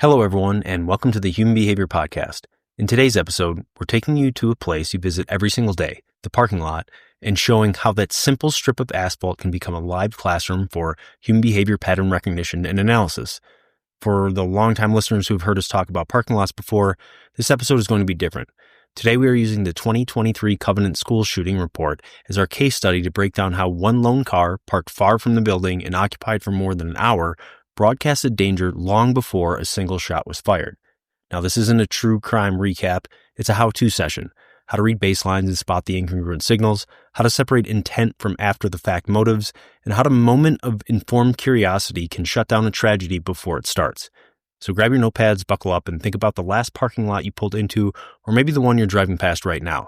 Hello, everyone, and welcome to the Human Behavior Podcast. In today's episode, we're taking you to a place you visit every single day, the parking lot, and showing how that simple strip of asphalt can become a live classroom for human behavior pattern recognition and analysis. For the longtime listeners who have heard us talk about parking lots before, this episode is going to be different. Today, we are using the 2023 Covenant School shooting report as our case study to break down how one lone car parked far from the building and occupied for more than an hour broadcasted danger long before a single shot was fired. Now, this isn't a true crime recap. It's a how-to session. How to read baselines and spot the incongruent signals, how to separate intent from after-the-fact motives, and how a moment of informed curiosity can shut down a tragedy before it starts. So grab your notepads, buckle up, and think about the last parking lot you pulled into, or maybe the one you're driving past right now.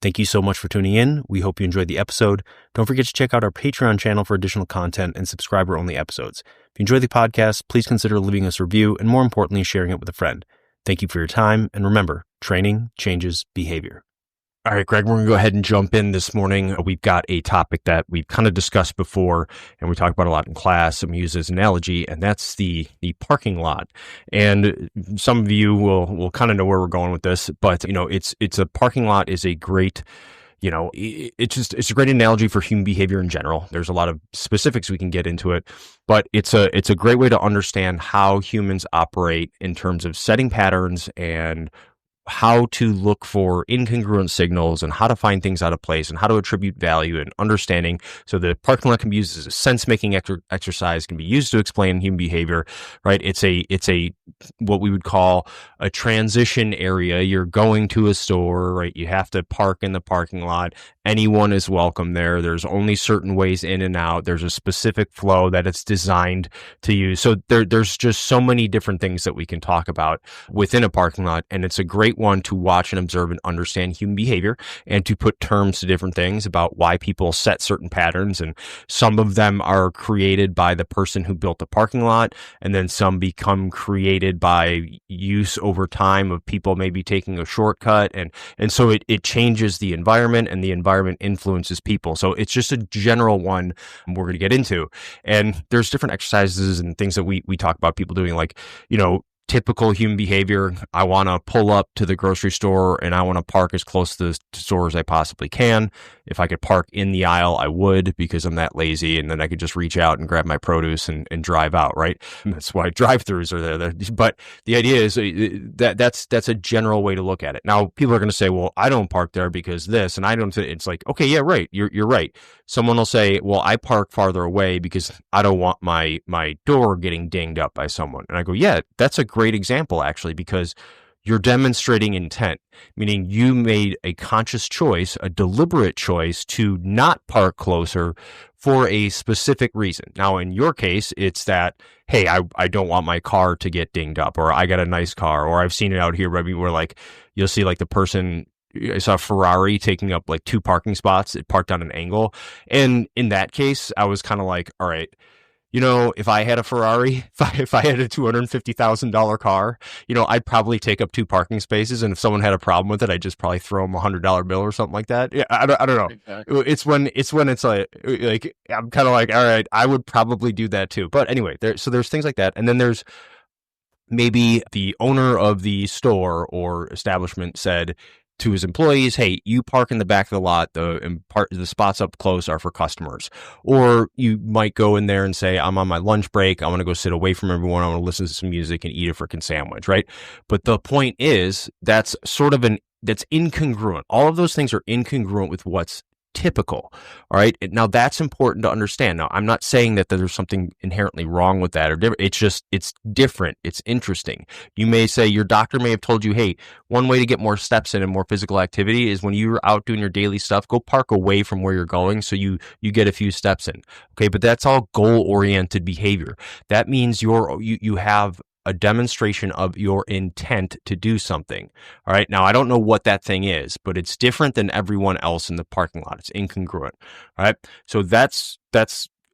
Thank you so much for tuning in. We hope you enjoyed the episode. Don't forget to check out our Patreon channel for additional content and subscriber-only episodes. If you enjoy the podcast, please consider leaving us a review and, more importantly, sharing it with a friend. Thank you for your time, and remember, training changes behavior. All right, Greg, we're going to go ahead and jump in this morning. We've got a topic that we've kind of discussed before, and we talk about a lot in class, and we use as an analogy, and that's the parking lot. And some of you will kind of know where we're going with this, but it's a parking lot is a great, it's a great analogy for human behavior in general. There's a lot of specifics we can get into it, but it's a great way to understand how humans operate in terms of setting patterns and how to look for incongruent signals and how to find things out of place and how to attribute value and understanding. So the parking lot can be used as a sense-making exercise, can be used to explain human behavior, right? It's a what we would call a transition area. You're going to a store, right? You have to park in the parking lot. Anyone is welcome there. There's only certain ways in and out. There's a specific flow that it's designed to use. So there's just so many different things that we can talk about within a parking lot, and it's a great one to watch and observe and understand human behavior and to put terms to different things about why people set certain patterns. And some of them are created by the person who built the parking lot, and then some become created by use over time of people maybe taking a shortcut. And so it changes the environment, and the environment influences people. So it's just a general one we're going to get into. And there's different exercises and things that we talk about people doing, like, typical human behavior. I want to pull up to the grocery store and I want to park as close to the store as I possibly can. If I could park in the aisle, I would, because I'm that lazy, and then I could just reach out and grab my produce and drive out, right? And that's why drive-thrus are there. But the idea is that's a general way to look at it. Now, people are going to say, well, I don't park there because this, and I don't. It's like, okay, yeah, right. You're right. Someone will say, well, I park farther away because I don't want my door getting dinged up by someone. And I go, yeah, that's a great example, actually, because you're demonstrating intent, meaning you made a conscious choice, a deliberate choice to not park closer for a specific reason. Now, in your case, it's that, hey, I don't want my car to get dinged up, or I got a nice car, or I've seen it out here where like you'll see like the person, I saw a Ferrari taking up like 2 parking spots. It parked on an angle. And in that case, I was kind of like, all right, if I had a Ferrari, if I had a $250,000 car, I'd probably take up 2 parking spaces. And if someone had a problem with it, I'd just probably throw them $100 bill or something like that. Yeah, I don't know. Exactly. It's when it's like I'm kind of like, all right, I would probably do that too. But anyway, there's things like that. And then there's maybe the owner of the store or establishment said to his employees, hey, you park in the back of the lot. The spots up close are for customers. Or you might go in there and say, I'm on my lunch break. I want to go sit away from everyone. I want to listen to some music and eat a frickin' sandwich, right? But the point is, that's that's incongruent. All of those things are incongruent with what's typical. All right. Now that's important to understand. Now, I'm not saying that there's something inherently wrong with that or different. It's different. It's interesting. You may say your doctor may have told you, hey, one way to get more steps in and more physical activity is when you're out doing your daily stuff, go park away from where you're going so you get a few steps in. Okay. But that's all goal-oriented behavior. That means you have a demonstration of your intent to do something. All right. Now, I don't know what that thing is, but it's different than everyone else in the parking lot. It's incongruent. All right. So that's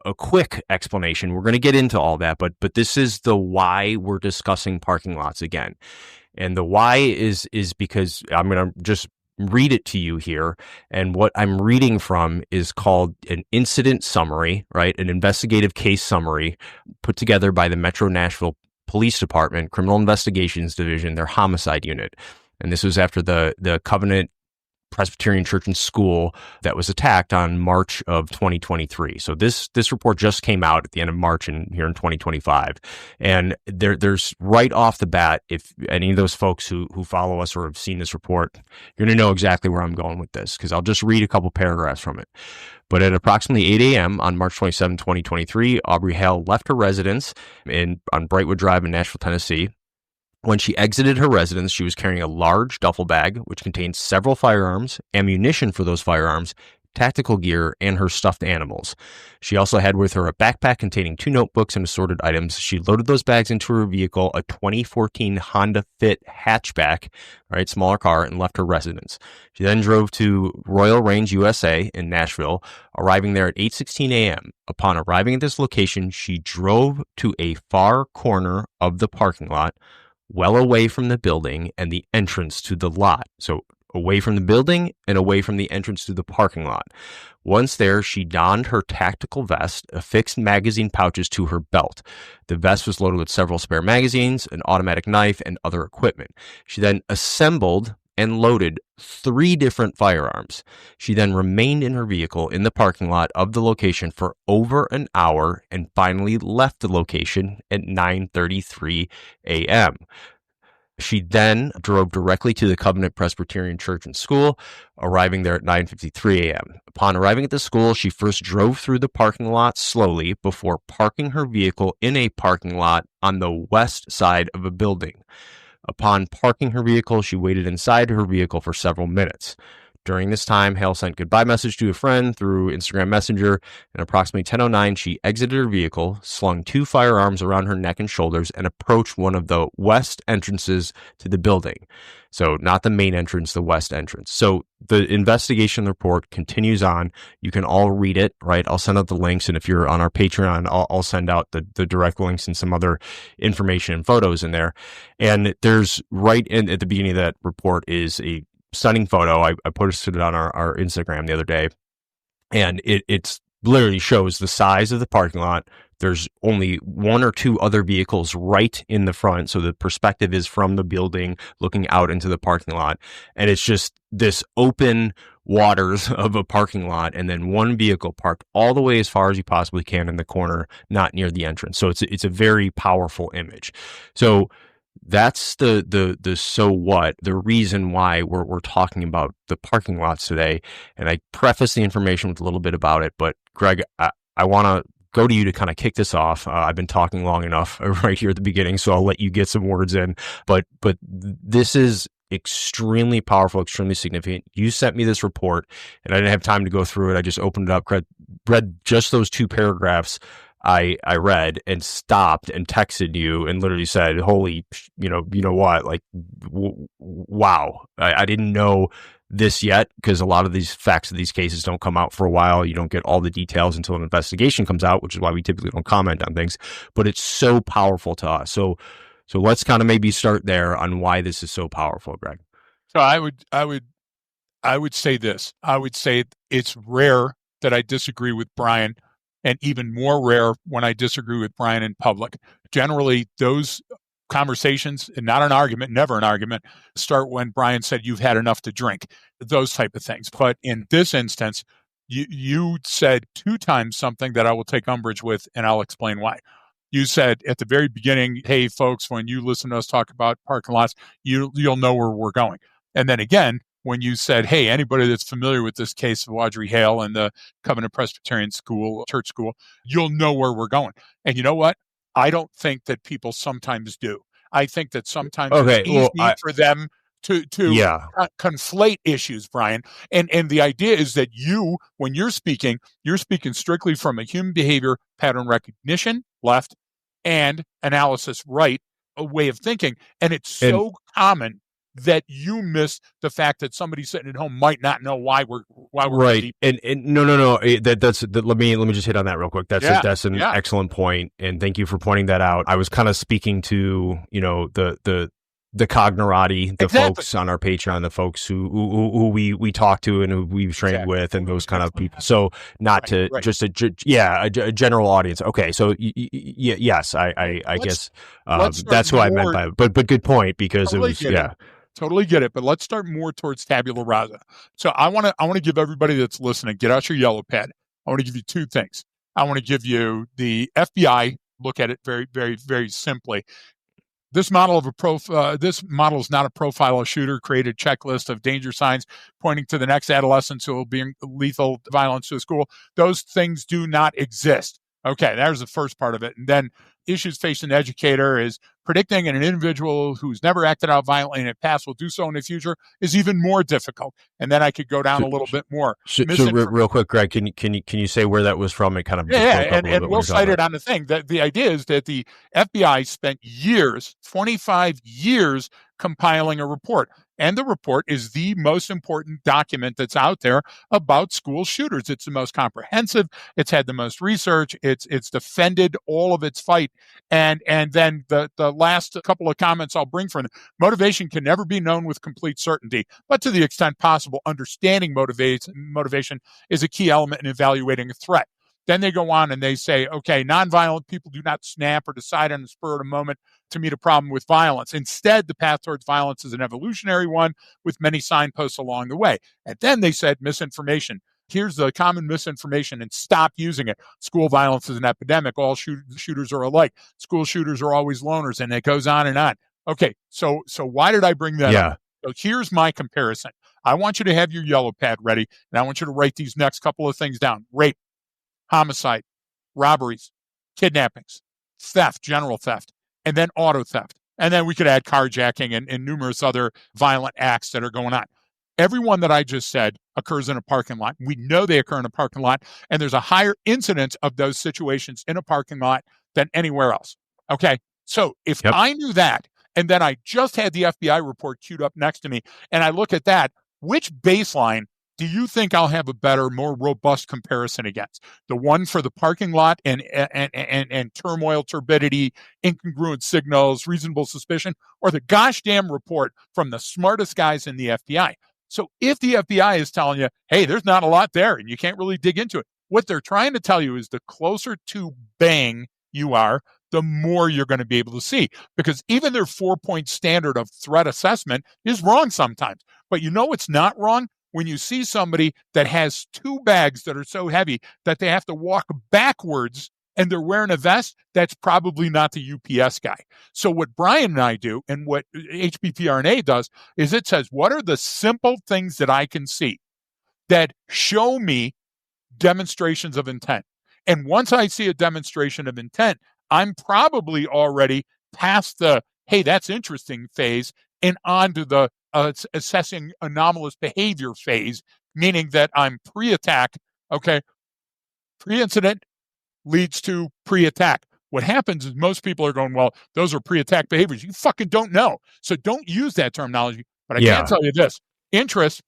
a quick explanation. We're going to get into all that, but this is the why we're discussing parking lots again. And the why is because I'm going to just read it to you here. And what I'm reading from is called an incident summary, right? An investigative case summary put together by the Metro Nashville Police Department, Criminal Investigations Division, their homicide unit. And this was after the Covenant Presbyterian Church and School that was attacked on March of 2023. So this report just came out at the end of March here in 2025. And there's right off the bat, if any of those folks who follow us or have seen this report, you're going to know exactly where I'm going with this, because I'll just read a couple paragraphs from it. But at approximately 8 a.m. on March 27, 2023, Aubrey Hale left her residence on Brightwood Drive in Nashville, Tennessee. When she exited her residence, she was carrying a large duffel bag, which contained several firearms, ammunition for those firearms, tactical gear, and her stuffed animals. She also had with her a backpack containing 2 notebooks and assorted items. She loaded those bags into her vehicle, a 2014 Honda Fit hatchback, right, smaller car, and left her residence. She then drove to Royal Range USA in Nashville, arriving there at 8:16 a.m. Upon arriving at this location, she drove to a far corner of the parking lot, well away from the building and the entrance to the lot. So away from the building and away from the entrance to the parking lot. Once there, she donned her tactical vest, affixed magazine pouches to her belt. The vest was loaded with several spare magazines, an automatic knife, and other equipment. She then assembled and loaded 3 different firearms. She then remained in her vehicle in the parking lot of the location for over an hour and finally left the location at 9:33 a.m. She then drove directly to the Covenant Presbyterian Church and School, arriving there at 9:53 a.m. Upon arriving at the school, she first drove through the parking lot slowly before parking her vehicle in a parking lot on the west side of a building. Upon parking her vehicle, she waited inside her vehicle for several minutes. During this time, Hale sent goodbye message to a friend through Instagram Messenger, and approximately 10:09, she exited her vehicle, slung 2 firearms around her neck and shoulders, and approached one of the west entrances to the building. So not the main entrance, the west entrance. So the investigation report continues on. You can all read it, right? I'll send out the links, and if you're on our Patreon, I'll send out the direct links and some other information and photos in there. And there's right in at the beginning of that report is a stunning photo. I posted it on our Instagram the other day, and it's literally shows the size of the parking lot. There's only 1 or 2 other vehicles right in the front, so the perspective is from the building looking out into the parking lot, and it's just this open waters of a parking lot, and then 1 vehicle parked all the way as far as you possibly can in the corner, not near the entrance. So it's a very powerful image. So that's the so what, the reason why we're talking about the parking lots today. And I preface the information with a little bit about it, but Greg, I want to go to you to kind of kick this off. I've been talking long enough right here at the beginning, so I'll let you get some words in, but this is extremely powerful, extremely significant. You sent me this report and I didn't have time to go through it. I just opened it up, read just those 2 paragraphs I read and stopped and texted you and literally said, holy, you know what, like, wow. I didn't know this yet, because a lot of these facts of these cases don't come out for a while. You don't get all the details until an investigation comes out, which is why we typically don't comment on things, but it's so powerful to us. So let's kind of maybe start there on why this is so powerful, Greg. So I would say this. I would say it's rare that I disagree with Brian, and even more rare when I disagree with Brian in public. Generally, those conversations, and not an argument, never an argument, start when Brian said, you've had enough to drink, those type of things. But in this instance, you said 2 times something that I will take umbrage with, and I'll explain why. You said at the very beginning, hey, folks, when you listen to us talk about parking lots, you'll know where we're going. And then again, when you said, hey, anybody that's familiar with this case of Audrey Hale and the Covenant Presbyterian School, church school, you'll know where we're going. And you know what? I don't think that people sometimes do. I think that sometimes it's easy for them to conflate issues, Brian. And the idea is that when you're speaking strictly from a human behavior pattern recognition, left, and analysis, right, a way of thinking. And it's so common that you miss the fact that somebody sitting at home might not know why we're right. And no. Let me just hit on that real quick. That's an excellent point, and thank you for pointing that out. I was kind of speaking to the the Cognerati, the Exactly. folks on our Patreon, the folks who we talk to and who we've trained with, and those kind of people. So not just a general audience. Okay, so yes, I guess that's who I meant by it. But good point, because totally it was totally get it. But let's start more towards tabula rasa. So I want to give everybody that's listening, get out your yellow pad. I want to give you two things. I want to give you the FBI look at it very, very, very simply. This model is not a profile of shooter, created checklist of danger signs pointing to the next adolescents who will be lethal violence to the school. Those things do not exist. Okay, there's the first part of it. And then issues facing an educator is predicting an individual who's never acted out violently in the past will do so in the future is even more difficult. And then I could go down a little bit more. So real quick, Greg, can you say where that was from? It kind of and we'll cite it on the thing. That the idea is that the FBI spent years, 25 years, compiling a report. And the report is the most important document that's out there about school shooters. It's the most comprehensive. It's had the most research. It's defended all of its fight. And then the last couple of comments I'll bring from it. Motivation can never be known with complete certainty, but to the extent possible, understanding motivation is a key element in evaluating a threat. Then they go on and they say, okay, nonviolent people do not snap or decide on the spur of the moment to meet a problem with violence. Instead, the path towards violence is an evolutionary one with many signposts along the way. And then they said misinformation. Here's the common misinformation and stop using it. School violence is an epidemic. All shooters are alike. School shooters are always loners, and it goes on and on. Okay, so why did I bring that up? So here's my comparison. I want you to have your yellow pad ready, and I want you to write these next couple of things down. Rape, homicide, robberies, kidnappings, theft, general theft, and then auto theft. And then we could add carjacking and numerous other violent acts that are going on. Every one that I just said occurs in a parking lot. We know they occur in a parking lot, and there's a higher incidence of those situations in a parking lot than anywhere else. Okay, so if I knew that, and then I just had the FBI report queued up next to me, and I look at that, which baseline do you think I'll have a better, more robust comparison against? The one for the parking lot and turmoil, turbidity, incongruent signals, reasonable suspicion, or the gosh damn report from the smartest guys in the FBI? So if the FBI is telling you, hey, there's not a lot there and you can't really dig into it, what they're trying to tell you is the closer to bang you are, the more you're going to be able to see. Because even their 4-point standard of threat assessment is wrong sometimes. But you know what's not wrong? When you see somebody that has two bags that are so heavy that they have to walk backwards and they're wearing a vest, that's probably not the UPS guy. So what Brian and I do, and what HBPRNA does, is it says, what are the simple things that I can see that show me demonstrations of intent? And once I see a demonstration of intent, I'm probably already past the, hey, that's interesting phase and on to the assessing anomalous behavior phase, meaning that I'm pre-attack. Okay. Pre-incident leads to pre-attack. What happens is most people are going, well, those are pre-attack behaviors. You fucking don't know. So don't use that terminology. But I can tell you this. Interest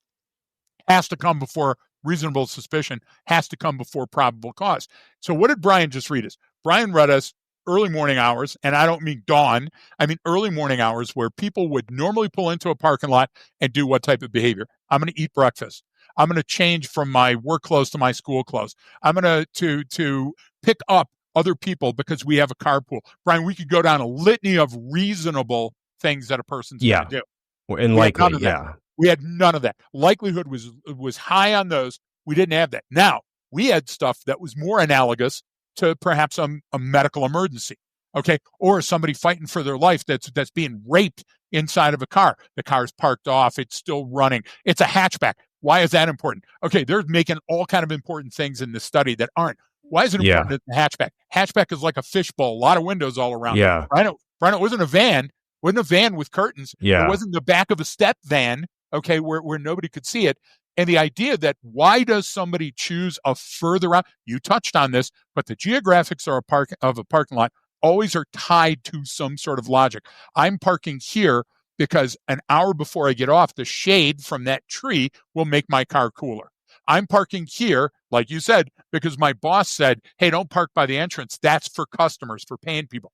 has to come before reasonable suspicion, has to come before probable cause. So what did Brian just read us? Brian read us early morning hours, and I don't mean dawn, I mean early morning hours, where people would normally pull into a parking lot and do what type of behavior? I'm going to eat breakfast. I'm going to change from my work clothes to my school clothes. I'm going to pick up other people because we have a carpool. Brian, we could go down a litany of reasonable things that a person's going to do. And likely, we had none of that. Likelihood was high on those. We didn't have that. Now, we had stuff that was more analogous to perhaps a medical emergency, okay? Or somebody fighting for their life that's being raped inside of a car. The car's parked off. It's still running. It's a hatchback. Why is that important? Okay, they're making all kind of important things in the study that aren't. Why is it important in the hatchback? Hatchback is like a fishbowl, a lot of windows all around. Yeah. Brian, it wasn't a van. It wasn't a van with curtains. Yeah. It wasn't the back of a step van, okay, where nobody could see it. And the idea that why does somebody choose a further out? You touched on this, but the geographics of a parking lot always are tied to some sort of logic. I'm parking here because an hour before I get off, the shade from that tree will make my car cooler. I'm parking here, like you said, because my boss said, hey, don't park by the entrance. That's for customers, for paying people.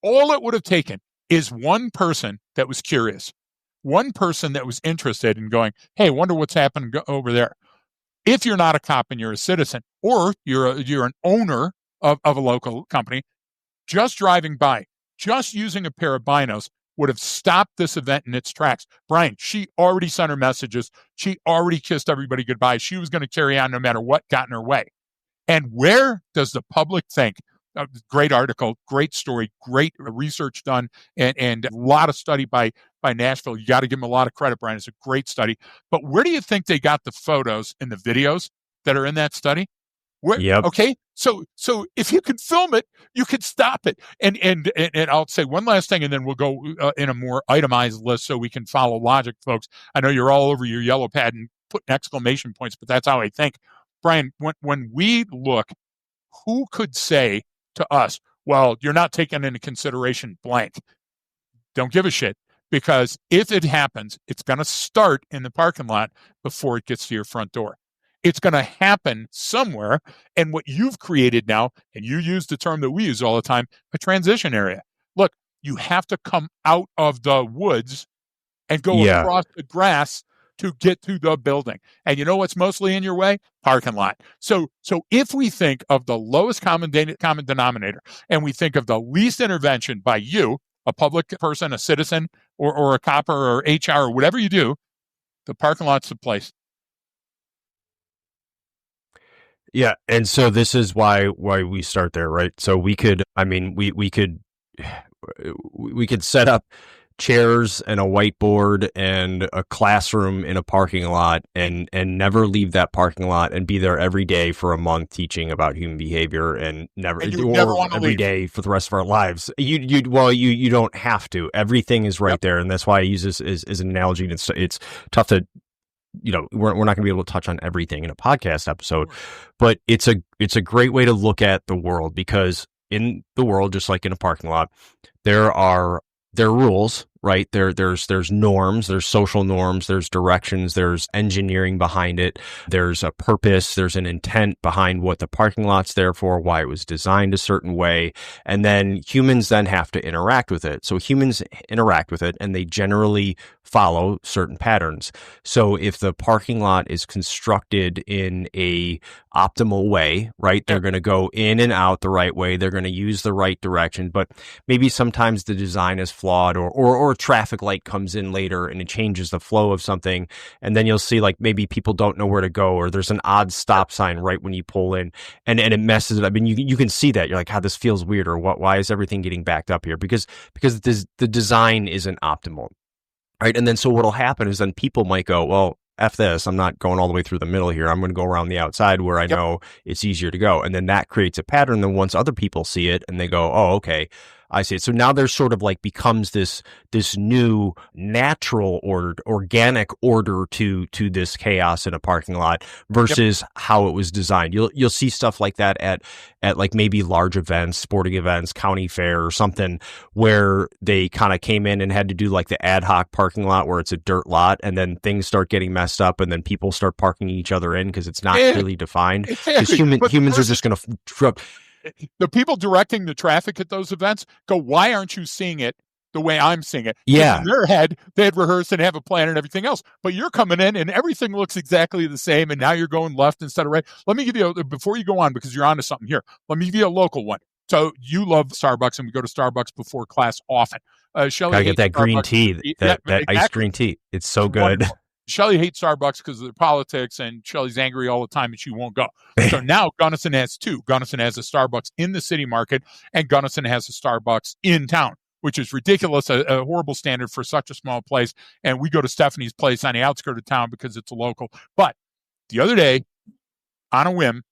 All it would have taken is one person that was curious, one person that was interested in going, hey, wonder what's happening over there. If you're not a cop and you're a citizen, or you're an owner of a local company, just driving by, just using a pair of binos would have stopped this event in its tracks. Brian, she already sent her messages. She already kissed everybody goodbye. She was going to carry on no matter what got in her way. And where does the public think? Great article, great story, great research done, and a lot of study by Nashville. You got to give them a lot of credit, Brian. It's a great study. But where do you think they got the photos and the videos that are in that study? Yep. Okay. So if you can film it, you can stop it. And I'll say one last thing, and then we'll go in a more itemized list so we can follow logic, folks. I know you're all over your yellow pad and putting exclamation points, but that's how I think. Brian, when we look, who could say to us, well, you're not taking into consideration blank? Don't give a shit, because if it happens, it's going to start in the parking lot before it gets to your front door. It's going to happen somewhere. And what you've created now, and you use the term that we use all the time, a transition area. Look, you have to come out of the woods and go across the grass to get to the building. And you know what's mostly in your way? Parking lot. So if we think of the lowest common denominator, and we think of the least intervention by you, a public person, a citizen, or a copper or HR or whatever you do, the parking lot's the place. Yeah, and so this is why we start there, right? So we could set up chairs and a whiteboard and a classroom in a parking lot and never leave that parking lot and be there every day for a month teaching about human behavior and never every leave. day for the rest of our lives. You don't have to. Everything is right there, and that's why I use this as an analogy. And it's tough to, we're not going to be able to touch on everything in a podcast episode, but it's a great way to look at the world, because in the world, just like in a parking lot, there are rules, right? There's norms, there's social norms, there's directions, there's engineering behind it, there's a purpose, there's an intent behind what the parking lot's there for, why it was designed a certain way, and then humans then have to interact with it. So humans interact with it, and they generally follow certain patterns. So if the parking lot is constructed in a optimal way, right, they're going to go in and out the right way, they're going to use the right direction, but maybe sometimes the design is flawed, or a traffic light comes in later and it changes the flow of something, and then you'll see like maybe people don't know where to go, or there's an odd stop sign right when you pull in, and it messes it up. I mean, you can see that, you're like, this feels weird, or why is everything getting backed up here? Because the design isn't optimal, right? And then so what'll happen is then people might go, well, F this, I'm not going all the way through the middle here. I'm going to go around the outside where I know it's easier to go. And then that creates a pattern. Then once other people see it and they go, oh, okay, I see it. So now there's sort of like becomes this new natural order, organic order to this chaos in a parking lot versus how it was designed. You'll see stuff like that at like maybe large events, sporting events, county fair or something, where they kind of came in and had to do like the ad hoc parking lot where it's a dirt lot, and then things start getting messed up, and then people start parking each other in because it's not clearly defined. Because humans are just going to the people directing the traffic at those events go, why aren't you seeing it the way I'm seeing it? Yeah. In their head, they had rehearsed and have a plan and everything else. But you're coming in and everything looks exactly the same, and now you're going left instead of right. Let me give you, before you go on, because you're onto something here, let me give you a local one. So you love Starbucks, and we go to Starbucks before class often. Shelley, gotta get that green tea, that iced green tea. It's so good. Wonderful. Shelley hates Starbucks because of their politics, and Shelley's angry all the time and she won't go. So now Gunnison has two. Gunnison has a Starbucks in the city market, and Gunnison has a Starbucks in town, which is ridiculous, a horrible standard for such a small place. And we go to Stephanie's place on the outskirts of town because it's a local. But the other day, on a whim,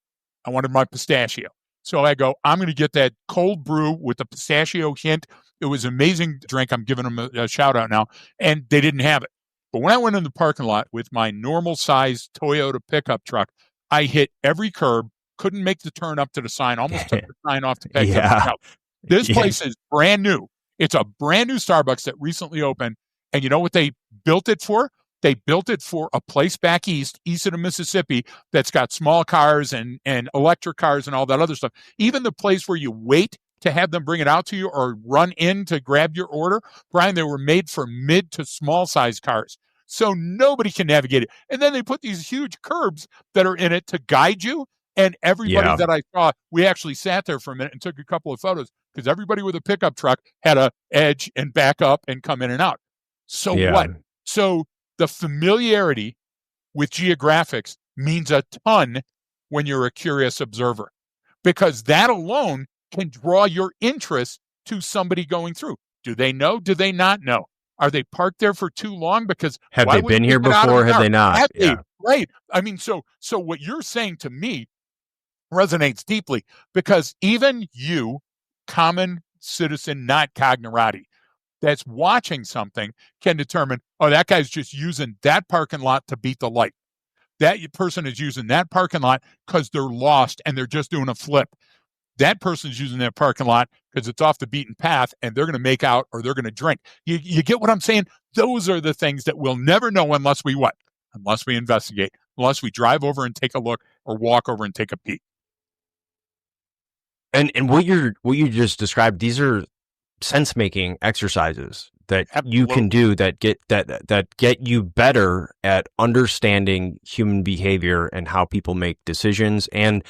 I wanted my pistachio. So I go, I'm going to get that cold brew with the pistachio hint. It was an amazing drink. I'm giving them a shout out now. And they didn't have it. But when I went in the parking lot with my normal size Toyota pickup truck, I hit every curb, couldn't make the turn up to the sign, almost took the sign off to pick up. This place is brand new. It's a brand new Starbucks that recently opened. And you know what they built it for? They built it for a place back east of the Mississippi, that's got small cars and electric cars and all that other stuff. Even the place where you wait to have them bring it out to you or run in to grab your order. Brian, they were made for mid to small size cars. So nobody can navigate it. And then they put these huge curbs that are in it to guide you. And everybody that I saw, we actually sat there for a minute and took a couple of photos because everybody with a pickup truck had a edge and back up and come in and out. So what? So the familiarity with geographics means a ton when you're a curious observer, because that alone can draw your interest to somebody going through. Do they know? Do they not know? Are they parked there for too long? Because have they been here before? Have they not? Have they? Right. I mean, so what you're saying to me resonates deeply, because even you, common citizen, not cognerati, that's watching something can determine, oh, that guy's just using that parking lot to beat the light. That person is using that parking lot because they're lost and they're just doing a flip. That person's using that parking lot because it's off the beaten path and they're going to make out or they're going to drink. You get what I'm saying? Those are the things that we'll never know unless we what? Unless we investigate, unless we drive over and take a look or walk over and take a peek. And what you just described, these are sense-making exercises that you can do that get you better at understanding human behavior and how people make decisions and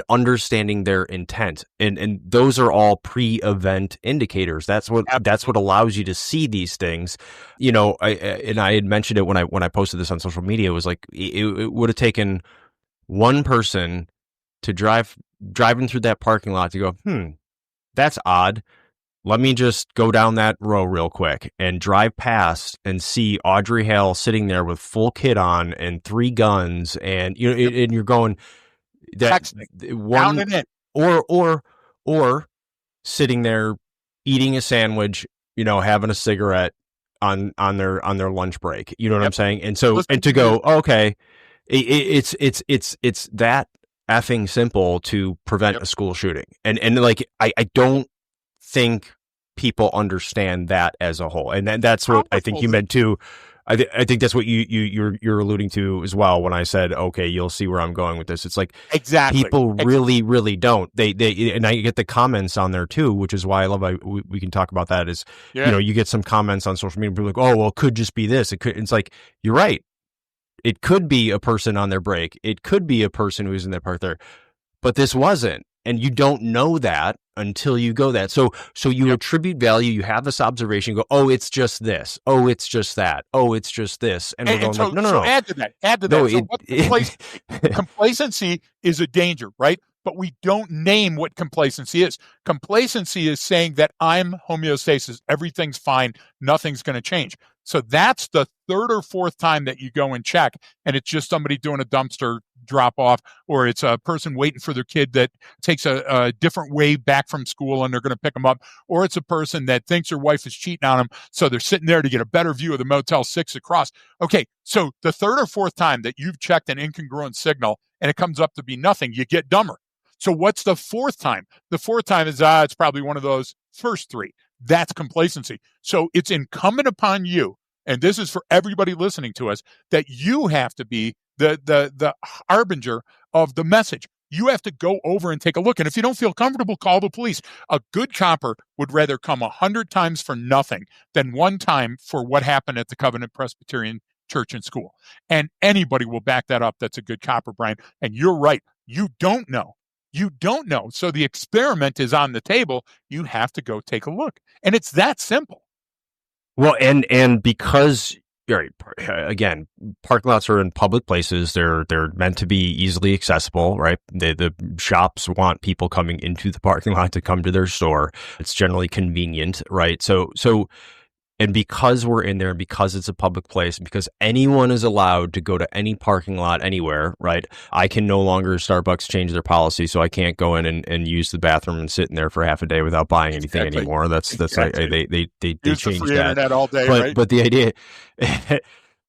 understanding their intent. And those are all pre-event indicators. That's what allows you to see these things. You know, I had mentioned it when I posted this on social media. It was like it would have taken one person to driving through that parking lot to go, that's odd. Let me just go down that row real quick and drive past and see Audrey Hale sitting there with full kit on and 3 guns, and and you're going that one or sitting there eating a sandwich, having a cigarette on their lunch break. You know what I'm saying? And so and to go, okay, it's that effing simple to prevent a school shooting, and like I don't think people understand that as a whole, and that's what I think you meant too. I think that's what you're alluding to as well when I said, okay, you'll see where I'm going with this. It's like exactly people really don't. They and I get the comments on there too, which is why I love we can talk about that. Is you get some comments on social media, people are like, oh well, it could just be this. It's like you're right. It could be a person on their break. It could be a person who's in their part there, but this wasn't. And you don't know that until you go that. So you attribute value. You have this observation. You go, oh, it's just this. Oh, it's just that. Oh, it's just this. And we're going so, like, no. Add to that. No, so complacency is a danger, right? But we don't name what complacency is. Complacency is saying that I'm homeostasis. Everything's fine. Nothing's going to change. So that's the 3rd or 4th time that you go and check, and it's just somebody doing a dumpster drop off, or it's a person waiting for their kid that takes a different way back from school and they're going to pick them up, or it's a person that thinks their wife is cheating on them, so they're sitting there to get a better view of the Motel 6 across. Okay, so the 3rd or 4th time that you've checked an incongruent signal and it comes up to be nothing, you get dumber. So what's the 4th time? The 4th time is, it's probably one of those first 3. That's complacency. So it's incumbent upon you, and this is for everybody listening to us, that you have to be the harbinger of the message. You have to go over and take a look. And if you don't feel comfortable, call the police. A good copper would rather come 100 times for nothing than 1 time for what happened at the Covenant Presbyterian Church and School. And anybody will back that up. That's a good copper, Brian. And you're right. You don't know. You don't know. So the experiment is on the table. You have to go take a look. And it's that simple. Well, and because, again, parking lots are in public places. They're meant to be easily accessible, right? The shops want people coming into the parking lot to come to their store. It's generally convenient, right? So and because we're in there, because it's a public place, because anyone is allowed to go to any parking lot anywhere, right? I can no longer, Starbucks change their policy, so I can't go in and use the bathroom and sit in there for half a day without buying anything anymore. That's exactly. They Use changed the free that internet all day, right? But the idea,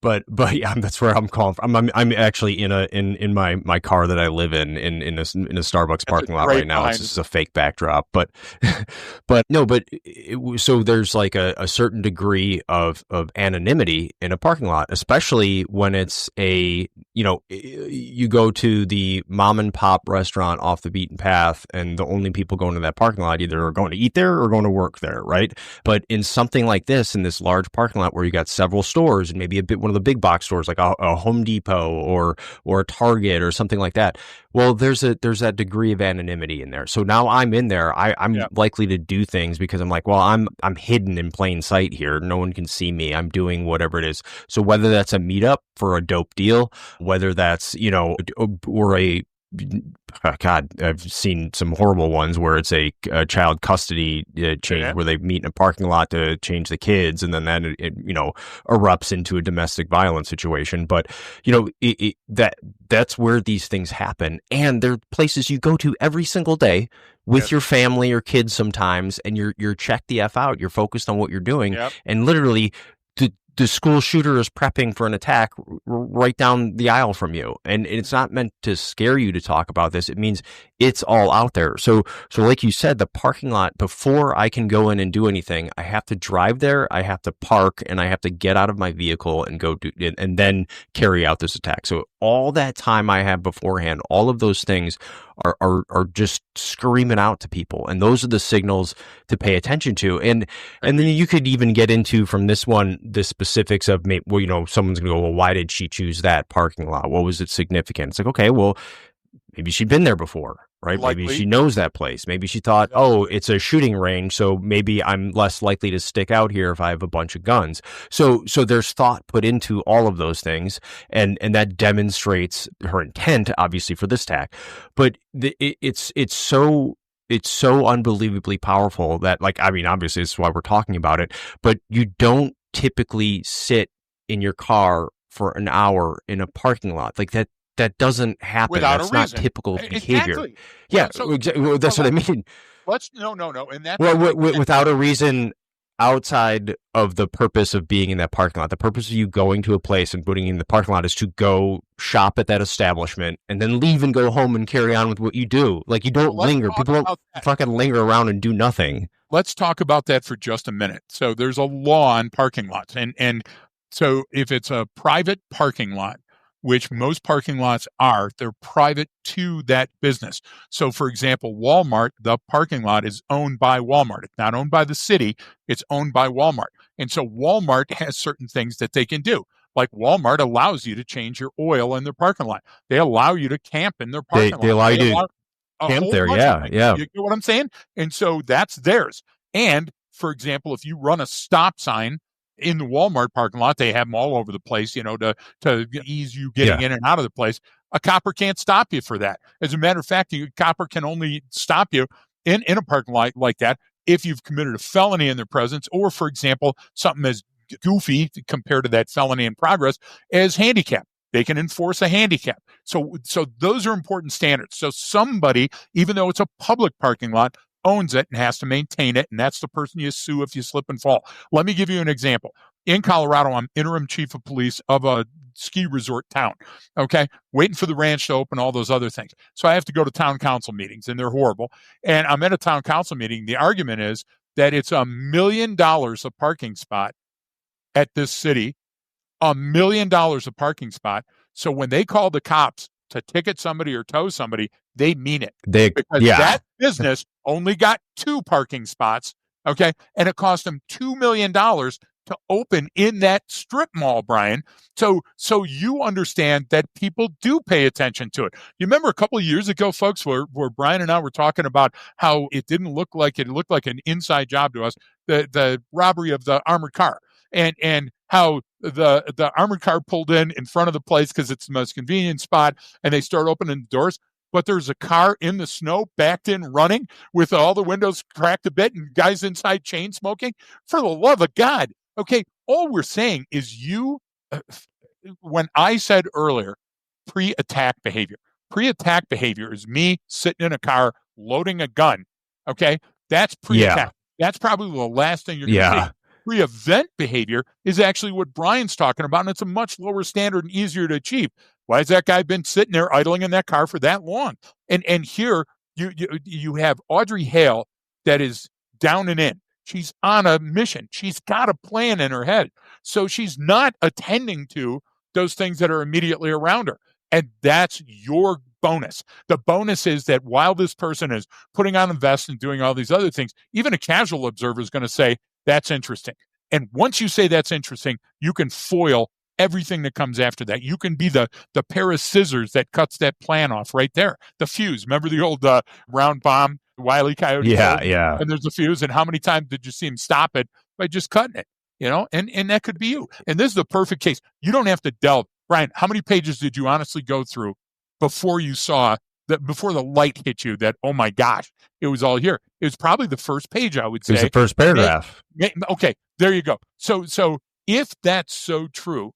But yeah, that's where I'm calling from. I'm actually in my car that I live in a Starbucks parking lot right now. It's just a fake backdrop, but so there's like a certain degree of anonymity in a parking lot, especially when it's you go to the mom and pop restaurant off the beaten path, and the only people going to that parking lot either are going to eat there or going to work there, right? But in something like this, in this large parking lot where you got several stores and maybe one of the big box stores like a Home Depot or a Target or something like that, well, there's that degree of anonymity in there. So now I'm in there. I'm likely to do things because I'm like, well, I'm hidden in plain sight here. No one can see me. I'm doing whatever it is. So whether that's a meetup for a dope deal, whether that's or a God, I've seen some horrible ones where it's a child custody change where they meet in a parking lot to change the kids, and then that erupts into a domestic violence situation. But that's where these things happen, and they're places you go to every single day with your family or kids sometimes, and you're checked the F out. You're focused on what you're doing, and literally the school shooter is prepping for an attack right down the aisle from you. And it's not meant to scare you to talk about this. It means it's all out there. So like you said, the parking lot, before I can go in and do anything, I have to drive there, I have to park, and I have to get out of my vehicle and go do it, and then carry out this attack. So all that time I have beforehand, all of those things are just screaming out to people. And those are the signals to pay attention to. And then you could even get into from this one, the specifics of, someone's going to go, well, why did she choose that parking lot? What was it significant? It's like, okay, well, maybe she'd been there before, right? Likely. Maybe she knows that place. Maybe she thought, oh, it's a shooting range, so maybe I'm less likely to stick out here if I have a bunch of guns. So there's thought put into all of those things, and that demonstrates her intent, obviously, for this attack. But it's so unbelievably powerful that, obviously, this is why we're talking about it, but you don't typically sit in your car for an hour in a parking lot like that. That doesn't happen. Without that's a reason. Not typical behavior. Exactly. Yeah, exactly. That's what I mean. And that's without a reason outside of the purpose of being in that parking lot. The purpose of you going to a place and putting in the parking lot is to go shop at that establishment and then leave and go home and carry on with what you do. Like, you don't linger. People don't fucking linger around and do nothing. Let's talk about that for just a minute. So there's a law on parking lots, and so if it's a private parking lot, which most parking lots are, they're private to that business. So, for example, Walmart, the parking lot is owned by Walmart. It's not owned by the city. It's owned by Walmart. And so Walmart has certain things that they can do. Like, Walmart allows you to change your oil in their parking lot. They allow you to camp in their parking lot. They allow you to camp there, yeah. You get what I'm saying? And so that's theirs. And, for example, if you run a stop sign in the Walmart parking lot, they have them all over the place, to ease you getting in and out of the place. A copper can't stop you for that. As a matter of fact, a copper can only stop you in a parking lot like that if you've committed a felony in their presence, or, for example, something as goofy compared to that felony in progress as handicap. They can enforce a handicap. So those are important standards. So somebody, even though it's a public parking lot, owns it and has to maintain it, and that's the person you sue if you slip and fall. Let me give you an example. In Colorado, I'm interim chief of police of a ski resort town, okay? Waiting for the ranch to open, all those other things. So I have to go to town council meetings, and they're horrible. And I'm at a town council meeting. The argument is that it's $1 million a parking spot at this city, $1 million a parking spot. So when they call the cops to ticket somebody or tow somebody, they mean it. Because that business only got 2 parking spots, okay? And it cost them $2 million to open in that strip mall, Brian. So you understand that people do pay attention to it. You remember a couple of years ago, folks, where Brian and I were talking about how it looked like an inside job to us, the robbery of the armored car, and how the armored car pulled in front of the place because it's the most convenient spot, and they start opening the doors. But there's a car in the snow, backed in, running, with all the windows cracked a bit and guys inside chain smoking. For the love of God. Okay, all we're saying is when I said earlier, pre-attack behavior is me sitting in a car loading a gun, okay? That's pre-attack. That's probably the last thing you're going to see. Prevent behavior is actually what Brian's talking about, and it's a much lower standard and easier to achieve. Why has that guy been sitting there idling in that car for that long? And here you have Audrey Hale that is down and in. She's on a mission. She's got a plan in her head. So she's not attending to those things that are immediately around her. And that's your bonus. The bonus is that while this person is putting on a vest and doing all these other things, even a casual observer is going to say, that's interesting. And once you say that's interesting, you can foil everything that comes after that. You can be the pair of scissors that cuts that plan off right there. The fuse. Remember the old round bomb, Wile E. Coyote? Yeah. And there's a fuse. And how many times did you see him stop it by just cutting it? And that could be you. And this is the perfect case. You don't have to delve. Brian, how many pages did you honestly go through before you saw that, before the light hit you that, oh my gosh, it was all here? It was probably the first page, I would say. It was the first paragraph. Okay, there you go. So if that's so true,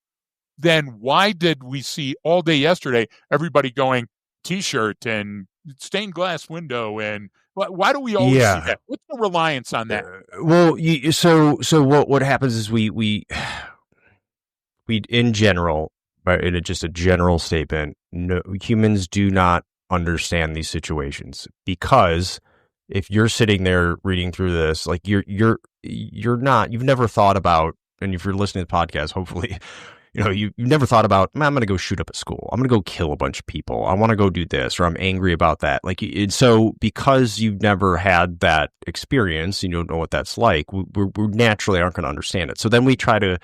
then why did we see all day yesterday everybody going T-shirt and stained glass window, and why do we always see that? What's the reliance on that? Well, so what happens is we in general, in just a general statement, no, humans do not understand these situations, because if you're sitting there reading through this, like you've never thought about, and if you're listening to the podcast, hopefully, you've never thought about, man, I'm going to go shoot up a school. I'm going to go kill a bunch of people. I want to go do this, or I'm angry about that. Like, so because you've never had that experience, you don't know what that's like, we naturally aren't going to understand it. So then we try to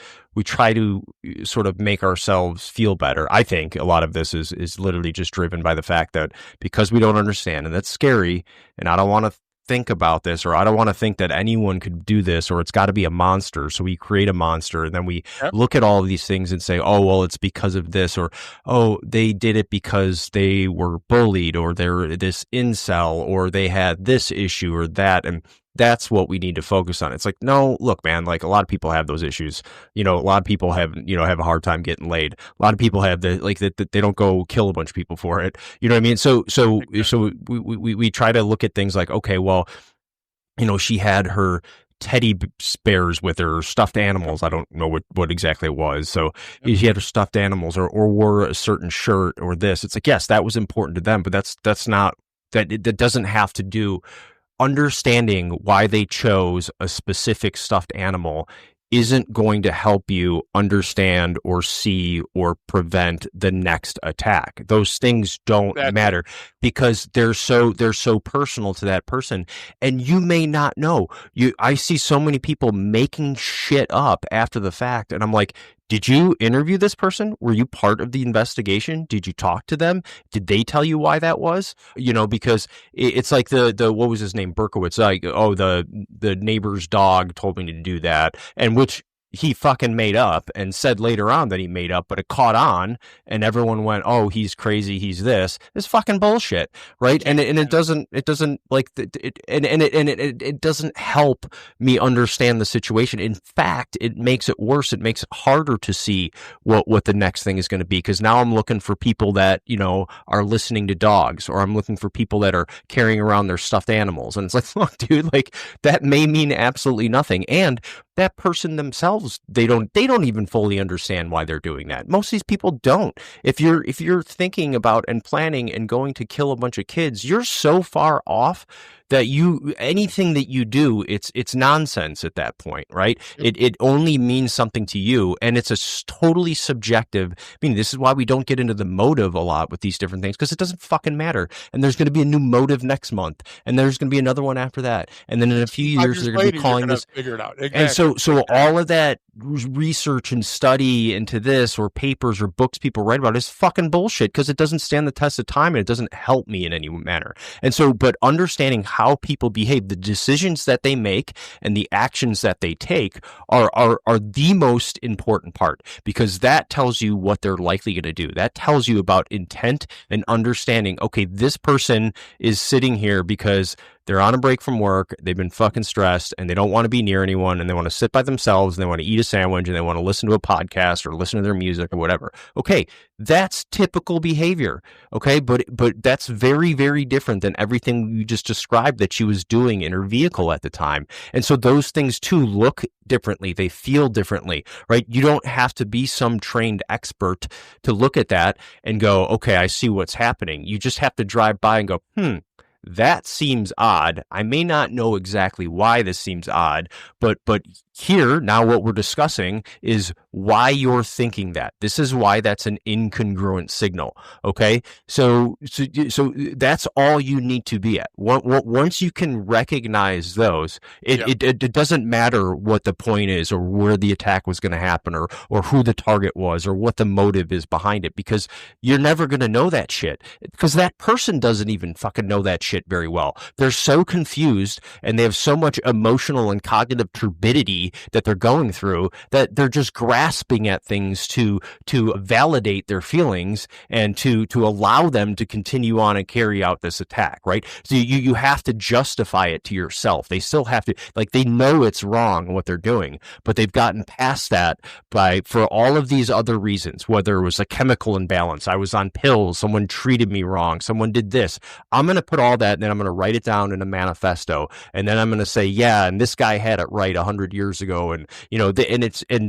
sort of make ourselves feel better. I think a lot of this is literally just driven by the fact that because we don't understand, and that's scary, and I don't want to think about this, or I don't want to think that anyone could do this, or it's got to be a monster. So we create a monster, and then we look at all of these things and say, oh, well, it's because of this, or, oh, they did it because they were bullied, or they're this incel, or they had this issue or that. And that's what we need to focus on. It's like, no, look, man, like a lot of people have those issues. A lot of people have a hard time getting laid. A lot of people have that they don't go kill a bunch of people for it. You know what I mean? So we try to look at things like, okay, well, she had her teddy bears with her, stuffed animals. I don't know what exactly it was. So she had her stuffed animals, or wore a certain shirt, or this. It's like, yes, that was important to them, but that's not, that doesn't have to do. Understanding why they chose a specific stuffed animal isn't going to help you understand or see or prevent the next attack. Those things don't matter, because they're so personal to that person. And you may not know. I see so many people making shit up after the fact, and I'm like, did you interview this person? Were you part of the investigation? Did you talk to them? Did they tell you why that was? Because it's like the what was his name? Berkowitz. Like, oh, the neighbor's dog told me to do that, and which he fucking made up and said later on that he made up, but it caught on and everyone went, oh, he's crazy, he's this. It's fucking bullshit, right? And it doesn't like it doesn't help me understand the situation. In fact, it makes it worse. It makes it harder to see what the next thing is going to be, because now I'm looking for people that are listening to dogs, or I'm looking for people that are carrying around their stuffed animals, and it's like, look, dude, like that may mean absolutely nothing, and that person themselves, they don't even fully understand why they're doing that. Most of these people don't. If you're thinking about and planning and going to kill a bunch of kids, you're so far off that anything that you do, it's nonsense at that point, right? It only means something to you, and it's a totally subjective. I mean, this is why we don't get into the motive a lot with these different things, because it doesn't fucking matter. And there's going to be a new motive next month, and there's going to be another one after that, and then in a few years they're going to be calling this. Figure it out. Exactly. And so all of that research and study into this, or papers or books people write about, is fucking bullshit, because it doesn't stand the test of time, and it doesn't help me in any manner. And so, but understanding how people behave, the decisions that they make and the actions that they take are the most important part, because that tells you what they're likely going to do. That tells you about intent and understanding. Okay, this person is sitting here because They're on a break from work. They've been fucking stressed and they don't want to be near anyone and they want to sit by themselves and they want to eat a sandwich and they want to listen to a podcast or listen to their music or whatever. Okay. That's typical behavior. Okay. But that's very, very different than everything you just described that she was doing in her vehicle at the time. And so those things too look differently. They feel differently, right? You don't have to be some trained expert to look at that and go, okay, I see what's happening. You just have to drive by and go, that seems odd. I may not know exactly why this seems odd, but here, now what we're discussing is why you're thinking that. This is why that's an incongruent signal, okay? So that's all you need to be at. Once you can recognize those, it doesn't matter what the point is or where the attack was going to happen or who the target was or what the motive is behind it, because you're never going to know that shit, because that person doesn't even fucking know that shit very well. They're so confused and they have so much emotional and cognitive turbidity that they're going through that they're just grasping at things to validate their feelings and to allow them to continue on and carry out this attack, right? So you have to justify it to yourself. They still have to, like, they know it's wrong what they're doing, but they've gotten past that for all of these other reasons, whether it was a chemical imbalance, I was on pills, someone treated me wrong, someone did this. I'm going to put all that and then I'm going to write it down in a manifesto, and then I'm going to say, yeah, and this guy had it right 100 years ago, and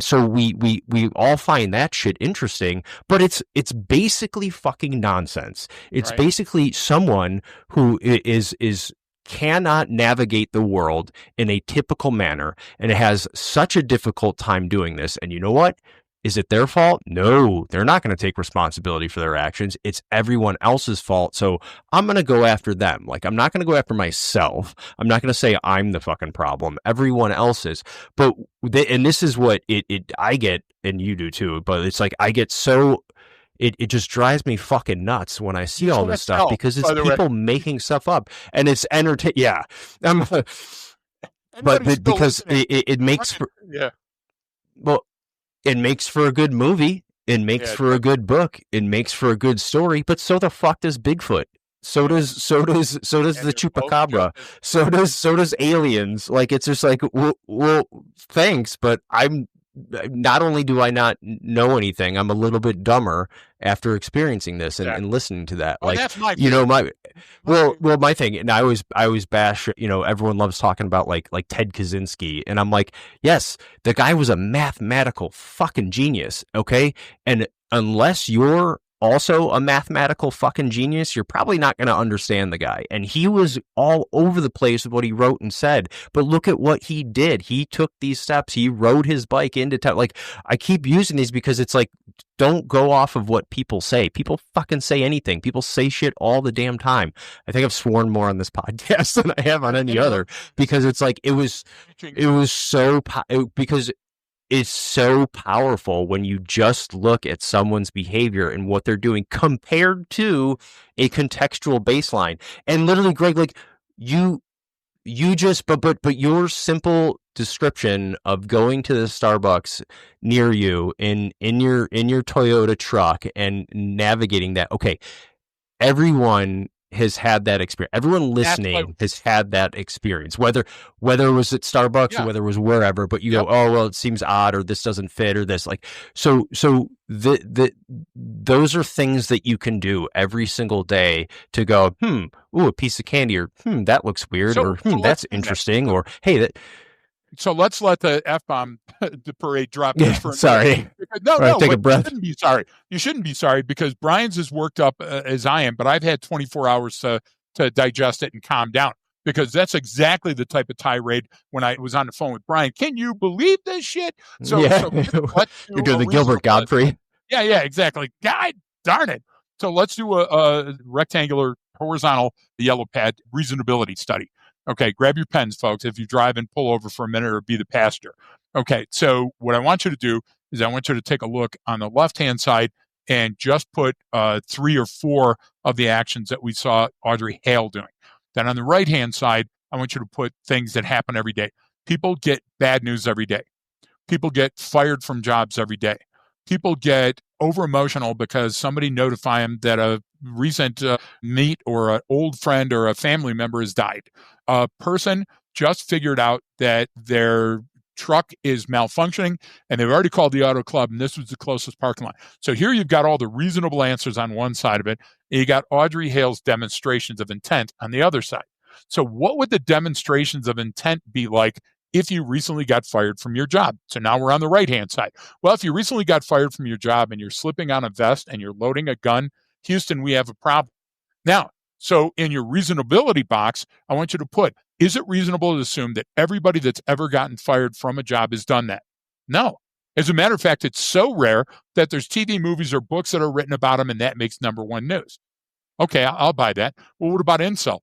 so we all find that shit interesting, but it's basically fucking nonsense. It's basically someone who is cannot navigate the world in a typical manner and has such a difficult time doing this. And you know what? Is it their fault? No, they're not going to take responsibility for their actions. It's everyone else's fault. So I'm going to go after them. Like, I'm not going to go after myself. I'm not going to say I'm the fucking problem. Everyone else is. But, and this is what I get, and you do too, but it's like, I get so, it just drives me fucking nuts when I see all this stuff, because it's people making stuff up and it's entertaining. Yeah. But because it makes for, well, it makes for a good movie. It makes for a good book. It makes for a good story. But so the fuck does Bigfoot. So does the Chupacabra. So does Aliens. Like, it's just like, well, thanks, but not only do I not know anything, I'm a little bit dumber after experiencing this and listening to that. Like, that's my my thing, and I always bash, everyone loves talking about like Ted Kaczynski, and I'm like, yes, the guy was a mathematical fucking genius, okay? And unless you're also a mathematical fucking genius, you're probably not going to understand the guy. And he was all over the place with what he wrote and said. But look at what he did. He took these steps. He rode his bike into town. Like, I keep using these because it's like, don't go off of what people say. People fucking say anything. People say shit all the damn time. I think I've sworn more on this podcast than I have on any other, because it's like, because it's so powerful when you just look at someone's behavior and what they're doing compared to a contextual baseline. And literally, Greg, like, you just, but your simple description of going to the Starbucks near you in your Toyota truck and navigating that. Okay. Everyone has had that experience. Everyone listening has had that experience, whether it was at Starbucks or whether it was wherever, but you go, oh, well, it seems odd, or this doesn't fit, or this, like, so those are things that you can do every single day to go, ooh, a piece of candy, or that looks weird, or that's interesting, or hey, that. So let's let the F-bomb the parade drop. For sorry. No, take a breath. You shouldn't be sorry. You shouldn't be sorry, because Brian's as worked up as I am, but I've had 24 hours to digest it and calm down, because that's exactly the type of tirade when I was on the phone with Brian. Can you believe this shit? So you're doing the Gilbert Gottfried. Yeah, exactly. God darn it. So let's do a rectangular, horizontal, yellow pad reasonability study. Okay, grab your pens, folks. If you drive and pull over for a minute, or be the passenger. Okay, so what I want you to do is I want you to take a look on the left-hand side and just put 3 or 4 of the actions that we saw Audrey Hale doing. Then on the right-hand side, I want you to put things that happen every day. People get bad news every day. People get fired from jobs every day. People get over-emotional because somebody notified them that a recent meet or an old friend or a family member has died. A person just figured out that their truck is malfunctioning and they've already called the auto club and this was the closest parking lot. So here you've got all the reasonable answers on one side of it, and you got Audrey Hale's demonstrations of intent on the other side. So what would the demonstrations of intent be like if you recently got fired from your job? So now we're on the right-hand side. Well, if you recently got fired from your job and you're slipping on a vest and you're loading a gun, Houston, we have a problem. Now, so in your reasonability box, I want you to put, is it reasonable to assume that everybody that's ever gotten fired from a job has done that? No. As a matter of fact, it's so rare that there's TV, movies, or books that are written about them, and that makes number one news. Okay, I'll buy that. Well, what about incel?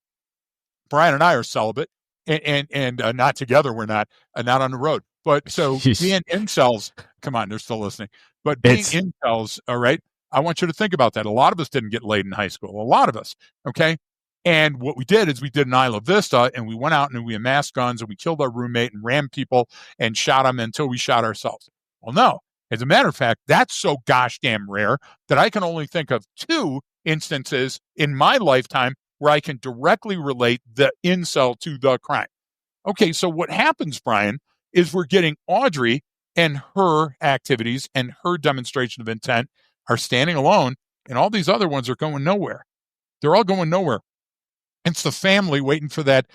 Brian and I are celibate, and not together. We're not on the road. But so being incels, come on, they're still listening. But being incels, all right, I want you to think about that. A lot of us didn't get laid in high school. A lot of us, okay? And what we did is we did an Isla Vista, and we went out and we amassed guns, and we killed our roommate and rammed people and shot them until we shot ourselves. Well, no. As a matter of fact, that's so gosh damn rare that I can only think of 2 instances in my lifetime where I can directly relate the incel to the crime. Okay, so what happens, Brian, is we're getting Audrey and her activities and her demonstration of intent are standing alone, and all these other ones are going nowhere. They're all going nowhere. It's the family waiting for that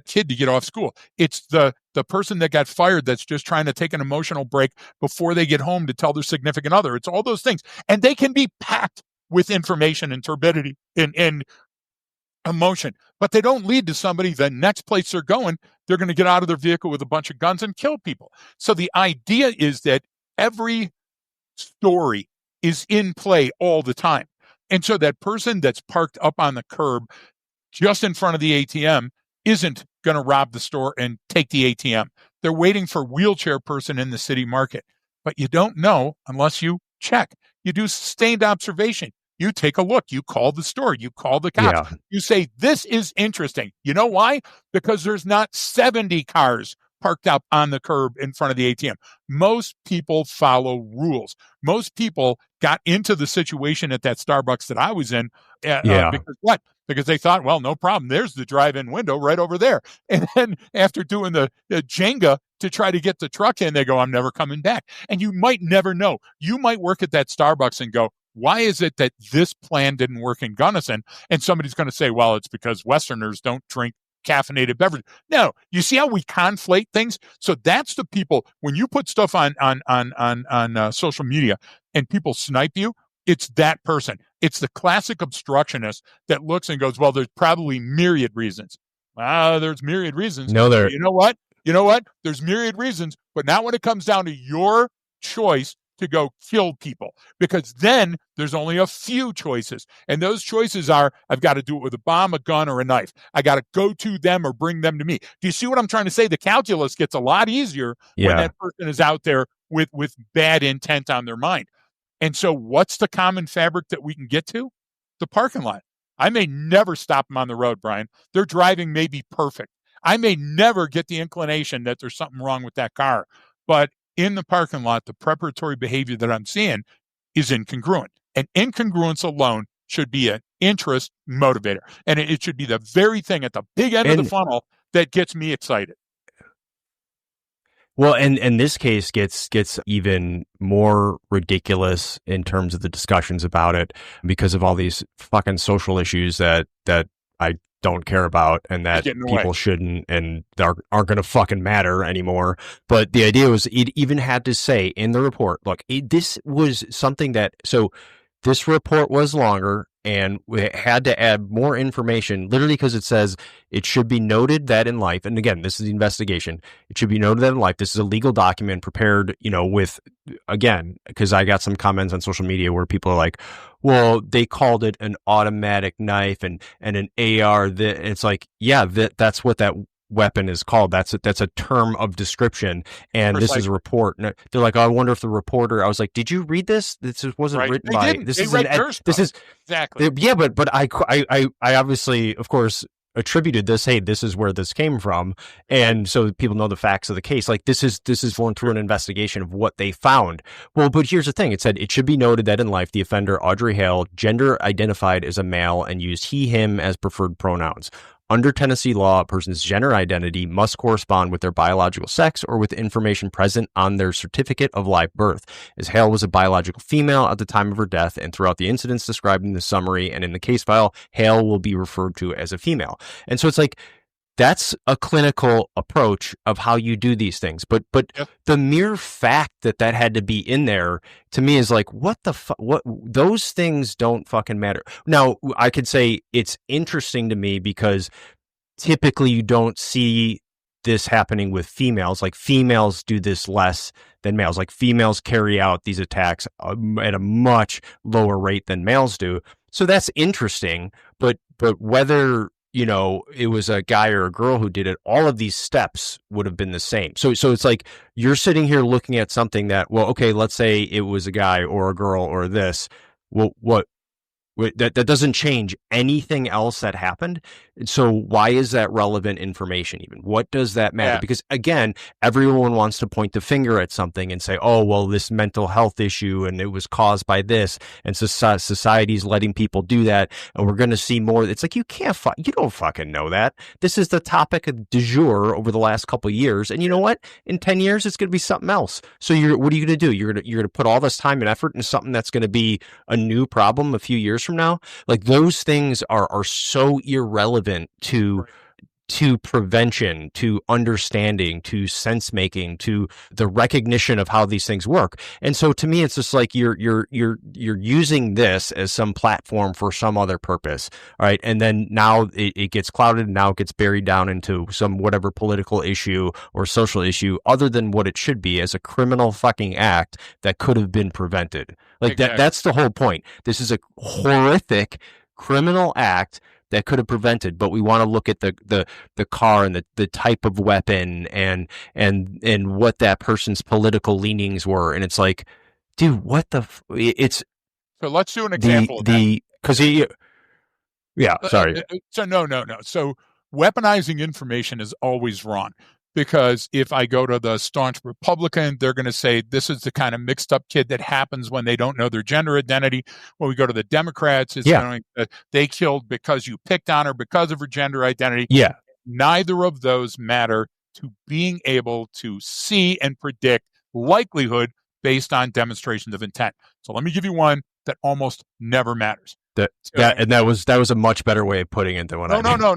kid to get off school. It's the person that got fired that's just trying to take an emotional break before they get home to tell their significant other. It's all those things. And they can be packed with information and turbidity and emotion, but they don't lead to somebody, the next place they're going, they're going to get out of their vehicle with a bunch of guns and kill people. So the idea is that every story is in play all the time. And so that person that's parked up on the curb just in front of the ATM isn't going to rob the store and take the ATM. They're waiting for wheelchair person in the city market. But you don't know unless you check. You do sustained observation. You take a look. You call the store. You call the cops. Yeah. You say, this is interesting. You know why? Because there's not 70 cars parked up on the curb in front of the ATM. Most people follow rules. Most people got into the situation at that Starbucks that I was in. Because what? Because they thought, well, no problem. There's the drive-in window right over there. And then after doing the Jenga to try to get the truck in, they go, I'm never coming back. And you might never know. You might work at that Starbucks and go, why is it that this plan didn't work in Gunnison? And somebody's going to say, well, it's because Westerners don't drink caffeinated beverage. No, you see how we conflate things? So that's the people, when you put stuff on social media and people snipe you, it's that person. It's the classic obstructionist that looks and goes, well, there's probably myriad reasons. There's myriad reasons. No, there. You know what? There's myriad reasons, but not when it comes down to your choice to go kill people, because then there's only a few choices. And those choices are, I've got to do it with a bomb, a gun, or a knife. I got to go to them or bring them to me. Do you see what I'm trying to say? The calculus gets a lot easier when that person is out there with bad intent on their mind. And so what's the common fabric that we can get to? The parking lot. I may never stop them on the road, Brian. Their driving may be perfect. I may never get the inclination that there's something wrong with that car. But in the parking lot, the preparatory behavior that I'm seeing is incongruent. And incongruence alone should be an interest motivator. And it should be the very thing at the big end of the funnel that gets me excited. Well, and this case gets even more ridiculous in terms of the discussions about it because of all these fucking social issues that I don't care about and that people shouldn't and aren't going to fucking matter anymore. But the idea was it even had to say in the report, look, this was something that, so this report was longer and we had to add more information literally because it says it should be noted that in life, and again, this is the investigation, it should be noted that in life, this is a legal document prepared, with, again, because I got some comments on social media where people are like, well, they called it an automatic knife and an AR. That it's like, yeah, that's what that weapon is called. That's a term of description, and this is a report. And they're like, oh, I wonder if the reporter. I was like, did you read this? This wasn't written by. This is exactly. Yeah, but I obviously, of course, attributed this, hey, this is where this came from. And so people know the facts of the case. Like this is going through an investigation of what they found. Well, but here's the thing. It said, it should be noted that in life, the offender, Audrey Hale, gender identified as a male and used he, him as preferred pronouns. Under Tennessee law, a person's gender identity must correspond with their biological sex or with information present on their certificate of live birth. As Hale was a biological female at the time of her death, and throughout the incidents described in the summary and in the case file, Hale will be referred to as a female. And so it's like, that's a clinical approach of how you do these things. But Yep. the mere fact that had to be in there to me is like, what those things don't fucking matter. Now, I could say it's interesting to me because typically you don't see this happening with females. Like females do this less than males. Like females carry out these attacks at a much lower rate than males do. So that's interesting. But whether, you know, it was a guy or a girl who did it, all of these steps would have been the same. So it's like you're sitting here looking at something that, well, okay, let's say it was a guy or a girl or this. Well, that doesn't change anything else that happened. So why is that relevant information even? What does that matter? Yeah. Because again, everyone wants to point the finger at something and say, oh, well, this mental health issue and it was caused by this, and society's letting people do that, and we're going to see more. It's like, you don't fucking know that. This is the topic du jour over the last couple of years. And you know what? In 10 years, it's going to be something else. So what are you going to do? You're going to put all this time and effort into something that's going to be a new problem a few years from now. Like those things are so irrelevant to prevention, to understanding, to sense making, to the recognition of how these things work. And so to me, it's just like you're using this as some platform for some other purpose. All right. And then now it gets clouded, and now it gets buried down into some whatever political issue or social issue other than what it should be, as a criminal fucking act that could have been prevented. Like Exactly. that's the whole point. This is a horrific criminal act that could have prevented, but we want to look at the car and the type of weapon and what that person's political leanings were, and it's like, dude, what the? It's So let's do an example of that. Because yeah, sorry. So no. So weaponizing information is always wrong, because if I go to the staunch Republican, they're going to say this is the kind of mixed up kid that happens when they don't know their gender identity. When we go to the Democrats, it's going they killed because you picked on her because of her gender identity. Yeah. Neither of those matter to being able to see and predict likelihood based on demonstrations of intent. So let me give you one that almost never matters. That was a much better way of putting it than what I mean. No.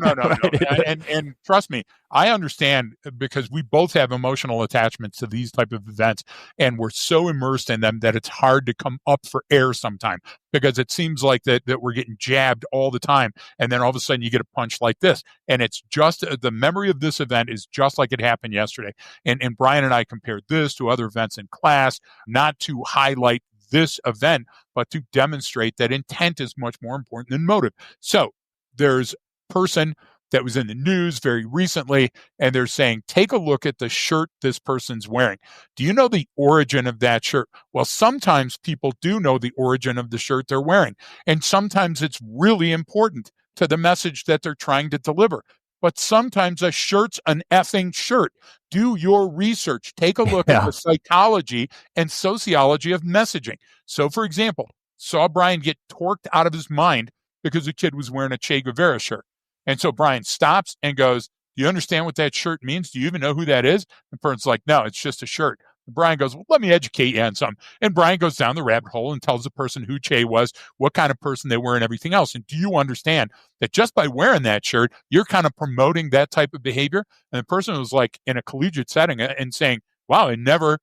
And trust me, I understand, because we both have emotional attachments to these type of events, and we're so immersed in them that it's hard to come up for air sometime, because it seems like that we're getting jabbed all the time, and then all of a sudden you get a punch like this, and it's just the memory of this event is just like it happened yesterday. And Brian and I compared this to other events in class, not to highlight this event, but to demonstrate that intent is much more important than motive. So there's a person that was in the news very recently, and they're saying, take a look at the shirt this person's wearing. Do you know the origin of that shirt? Well, sometimes people do know the origin of the shirt they're wearing, and sometimes it's really important to the message that they're trying to deliver. But sometimes a shirt's an effing shirt. Do your research. Take a look at the psychology and sociology of messaging. So, for example, saw Brian get torqued out of his mind because a kid was wearing a Che Guevara shirt. And so Brian stops and goes, do you understand what that shirt means? Do you even know who that is? The person's like, no, it's just a shirt. And Brian goes, well, let me educate you on something. And Brian goes down the rabbit hole and tells the person who Che was, what kind of person they were, and everything else. And do you understand that just by wearing that shirt, you're kind of promoting that type of behavior? And the person was like in a collegiate setting and saying, wow, I never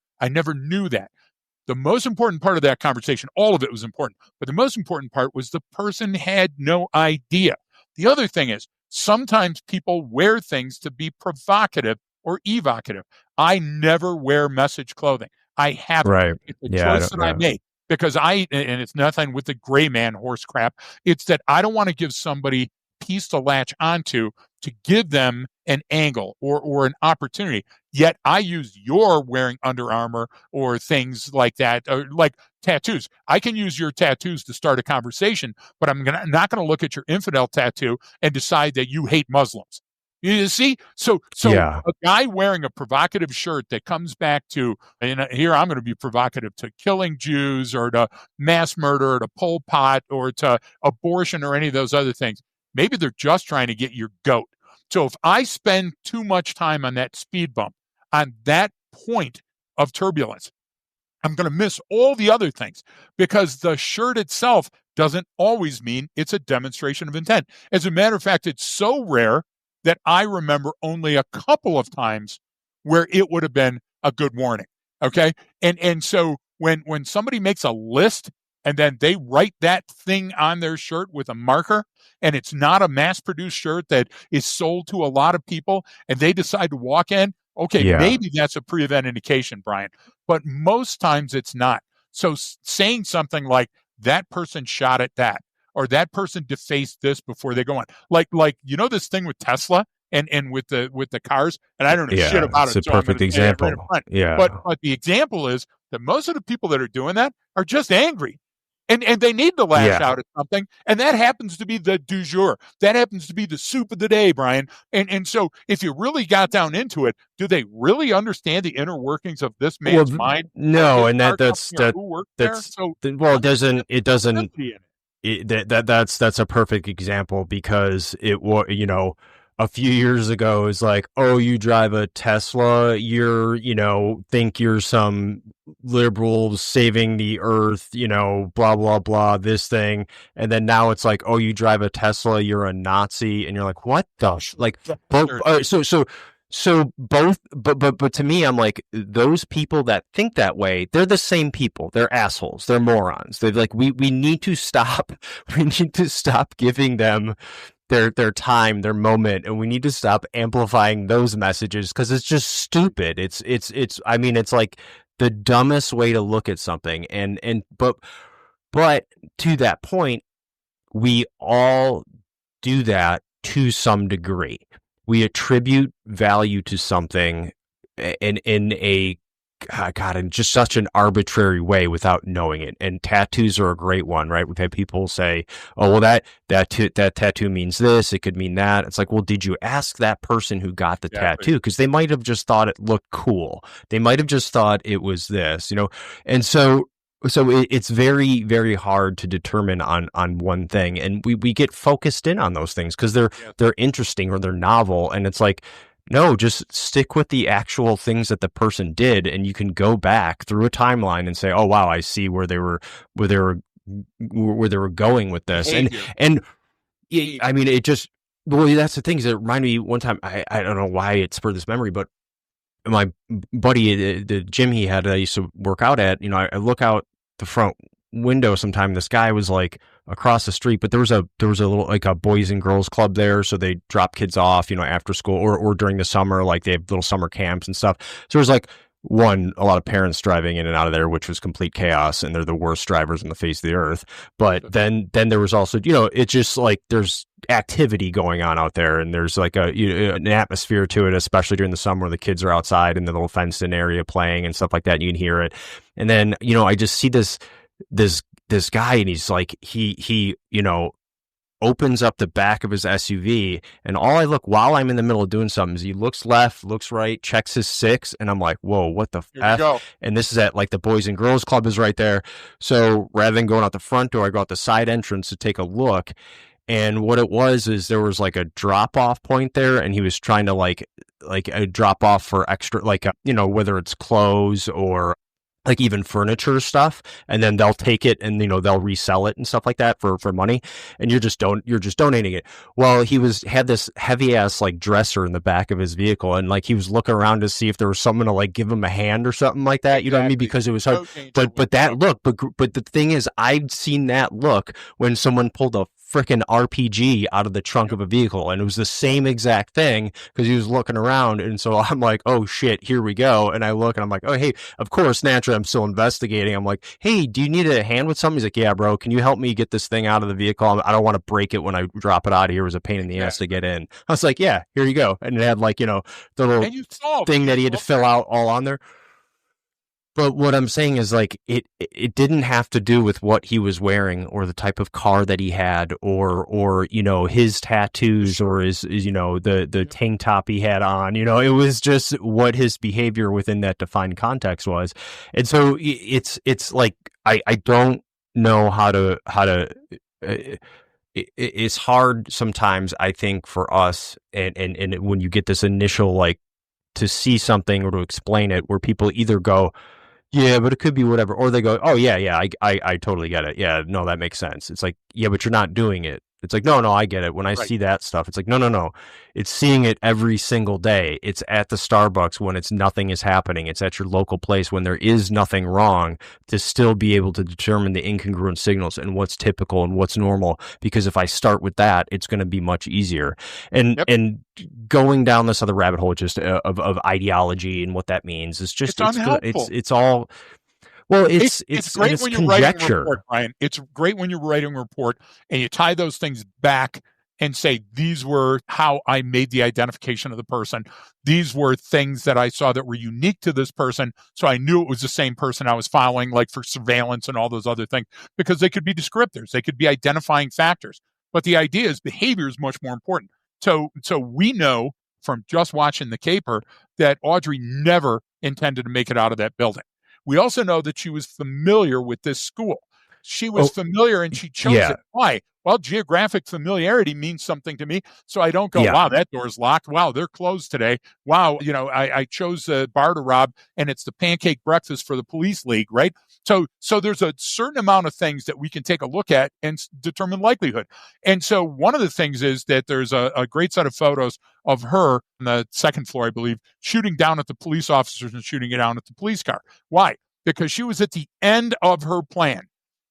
knew that. The most important part of that conversation, all of it was important, but the most important part was the person had no idea. The other thing is, sometimes people wear things to be provocative or evocative. I never wear message clothing. I haven't. Right. It's a choice that I made, because and it's nothing with the gray man horse crap. It's that I don't want to give somebody a piece to latch onto to give them an angle or an opportunity. Yet I use your wearing Under Armour or things like that, or like tattoos. I can use your tattoos to start a conversation, but I'm not going to look at your infidel tattoo and decide that you hate Muslims. You see? So Yeah. a guy wearing a provocative shirt that comes back to, and here I'm going to be provocative, to killing Jews or to mass murder or to Pol Pot or to abortion or any of those other things. Maybe they're just trying to get your goat. So if I spend too much time on that speed bump, on that point of turbulence, I'm going to miss all the other things, because the shirt itself doesn't always mean it's a demonstration of intent. As a matter of fact, it's so rare that I remember only a couple of times where it would have been a good warning. Okay. And so when somebody makes a list and then they write that thing on their shirt with a marker, and it's not a mass produced shirt that is sold to a lot of people, and they decide to walk in, okay, maybe that's a pre-event indication, Brian, but most times it's not. So saying something like that person shot at that, or that person defaced this before they go on, like this thing with Tesla and with the cars, and I don't know shit about it. It's a perfect example. Yeah, but the example is that most of the people that are doing that are just angry. And they need to lash out at something, and that happens to be the du jour. That happens to be the soup of the day, Brian. And so, if you really got down into it, do they really understand the inner workings of this man's mind? No, and that's a perfect example, because it was, a few years ago, it's like, oh, you drive a Tesla, you're, think you're some liberal saving the earth, blah, blah, blah, this thing. And then now it's like, oh, you drive a Tesla, you're a Nazi. And you're like, what the, so both, but to me, I'm like, those people that think that way, they're the same people. They're assholes. They're morons. They're like, we need to stop giving them their time, their moment, and we need to stop amplifying those messages, because it's just stupid. It's like the dumbest way to look at something. But to that point, we all do that to some degree. We attribute value to something in just such an arbitrary way without knowing it. And tattoos are a great one, right? We've had people say, oh, well, that tattoo means this. It could mean that. It's like, well, did you ask that person who got the tattoo? Because they might have just thought it looked cool. They might have just thought it was this, And so it's very, very hard to determine on one thing. And we get focused in on those things because they're interesting or they're novel. And it's like, no, just stick with the actual things that the person did, and you can go back through a timeline and say, "Oh, wow, I see where they were going with this." And I mean, it just that's the thing. Is it reminded me one time? I don't know why it spurred this memory, but my buddy, the gym he had, I used to work out at. I look out the front window sometime. This guy was like across the street, but there was a little, like, a boys and girls club there, so they drop kids off after school or during the summer, like they have little summer camps and stuff. So there's like a lot of parents driving in and out of there, which was complete chaos, and they're the worst drivers on the face of the earth. But then there was also, it's just like there's activity going on out there, and there's like an atmosphere to it, especially during the summer where the kids are outside in the little fenced in area playing and stuff like that, and you can hear it. And then I just see this guy, and he's like, he opens up the back of his SUV, and all I look while I'm in the middle of doing something is he looks left, looks right, checks his 6, and I'm like, whoa, what the F? And this is at like the Boys and Girls Club is right there. So rather than going out the front door, I go out the side entrance to take a look. And what it was is there was like a drop off point there, and he was trying to like a drop off for extra, like, whether it's clothes or like even furniture stuff, and then they'll take it and they'll resell it and stuff like that for money, and you're just donating it. Well, he had this heavy ass like dresser in the back of his vehicle, and like he was looking around to see if there was someone to like give him a hand or something like that. You know what I mean? Because it was hard. But that look, but the thing is, I've seen that look when someone pulled a freaking RPG out of the trunk of a vehicle. And it was the same exact thing because he was looking around. And so I'm like, oh shit, here we go. And I look and I'm like, oh, hey, of course, naturally, I'm still investigating. I'm like, hey, do you need a hand with something? He's like, yeah, bro, can you help me get this thing out of the vehicle? I don't want to break it when I drop it out of here. It was a pain in the ass to get in. I was like, yeah, here you go. And it had like, the little thing that he had to fill out all on there. But what I'm saying is like it didn't have to do with what he was wearing or the type of car that he had or his tattoos or his the tank top he had on. It was just what his behavior within that defined context was. And so it's like I don't know how to it's hard sometimes, I think, for us and when you get this initial like to see something or to explain it where people either go, yeah, but it could be whatever. Or they go, oh, yeah, I totally get it. Yeah, no, that makes sense. It's like, yeah, but you're not doing it. It's like, no, I get it. When I see that stuff, it's like, no. It's seeing it every single day. It's at the Starbucks when nothing is happening. It's at your local place when there is nothing wrong to still be able to determine the incongruent signals and what's typical and what's normal. Because if I start with that, it's going to be much easier. And going down this other rabbit hole just of ideology and what that means is just it's all. Well, it's great when you're writing a report, Brian. It's great when you're writing a report and you tie those things back and say, these were how I made the identification of the person. These were things that I saw that were unique to this person. So I knew it was the same person I was following, like for surveillance and all those other things, because they could be descriptors. They could be identifying factors. But the idea is behavior is much more important. So we know from just watching the caper that Audrey never intended to make it out of that building. We also know that she was familiar with this school. She was familiar and she chose it. Why? Well, geographic familiarity means something to me. So I don't go, wow, that door's locked. Wow, they're closed today. Wow, I chose a bar to rob and it's the pancake breakfast for the police league, right? So there's a certain amount of things that we can take a look at and determine likelihood. And so one of the things is that there's a great set of photos of her on the second floor, I believe, shooting down at the police officers and shooting it down at the police car. Why? Because she was at the end of her plan.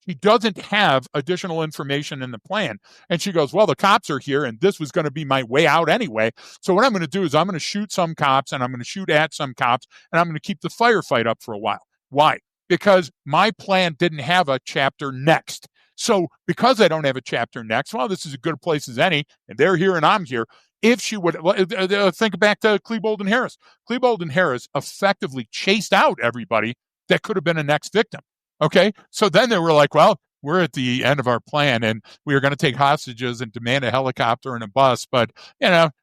She doesn't have additional information in the plan. And she goes, well, the cops are here and this was going to be my way out anyway. So what I'm going to do is I'm going to shoot some cops and I'm going to shoot at some cops and I'm going to keep the firefight up for a while. Why? Because my plan didn't have a chapter next. So because I don't have a chapter next, well, this is as good a place as any, and they're here and I'm here. If she would think back to Klebold and Harris. Klebold and Harris effectively chased out everybody that could have been a next victim. Okay, so then they were like, well, we're at the end of our plan and we are going to take hostages and demand a helicopter and a bus, but,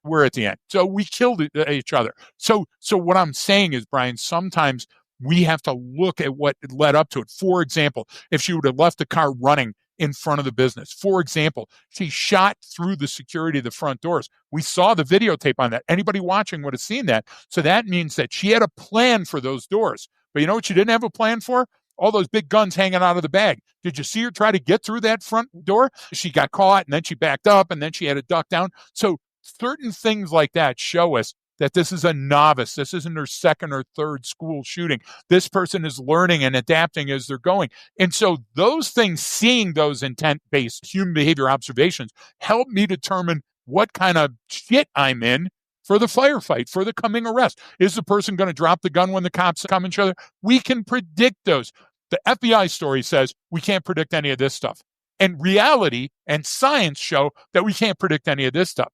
we're at the end. So we killed each other. So what I'm saying is, Brian, sometimes we have to look at what led up to it. For example, if she would have left the car running in front of the business. For example, she shot through the security of the front doors. We saw the videotape on that. Anybody watching would have seen that. So that means that she had a plan for those doors. But you know what she didn't have a plan for? All those big guns hanging out of the bag. Did you see her try to get through that front door? She got caught and then she backed up and then she had to duck down. So certain things like that show us that this is a novice. This isn't her second or third school shooting. This person is learning and adapting as they're going. And so those things, seeing those intent-based human behavior observations, help me determine what kind of shit I'm in for the firefight, for the coming arrest. Is the person going to drop the gun when the cops come and show them? We can predict those. The FBI story says we can't predict any of this stuff. And reality and science show that we can't predict any of this stuff.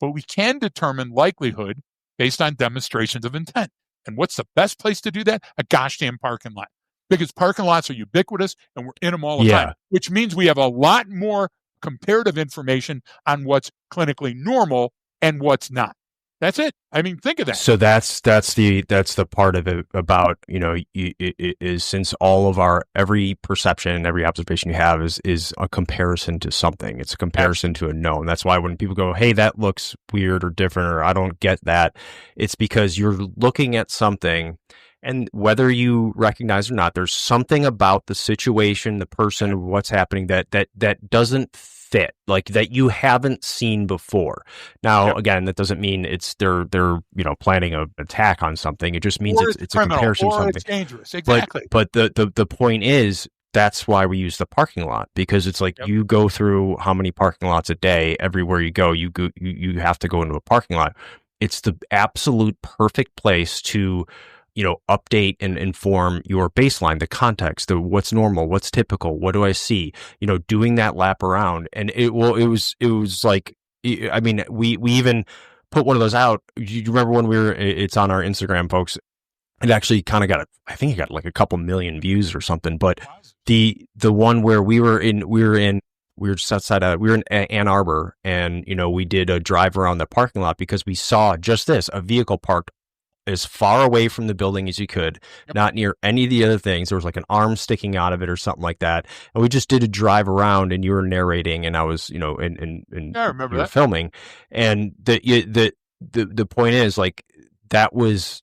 But we can determine likelihood based on demonstrations of intent. And what's the best place to do that? A gosh damn parking lot. Because parking lots are ubiquitous and we're in them all the time, which means we have a lot more comparative information on what's clinically normal and what's not. That's it. I mean, think of that. So that's the part of it about, it is since all of every perception, every observation you have is a comparison to something. It's a comparison to a known. That's why when people go, hey, that looks weird or different, or I don't get that, it's because you're looking at something. And whether you recognize or not, there's something about the situation, the person, what's happening that doesn't fit, like that you haven't seen before. Now, again, that doesn't mean they're planning an attack on something. It just means it's a comparison or to something. It's dangerous. Exactly. But the point is that's why we use the parking lot, because it's like you go through how many parking lots a day, everywhere you go, you have to go into a parking lot. It's the absolute perfect place to, update and inform your baseline, the context, what's normal, what's typical, what do I see, doing that lap around. And it was like, I mean, we even put one of those out. You remember when it's on our Instagram, folks. It actually kind of I think it got like a couple million views or something. But the one where we were just outside we were in Ann Arbor, and, we did a drive around the parking lot because we saw just a vehicle parked as far away from the building as you could, not near any of the other things. There was like an arm sticking out of it or something like that. And we just did a drive around, and you were narrating, and I was, and I remember that filming. And the point is, like, that was,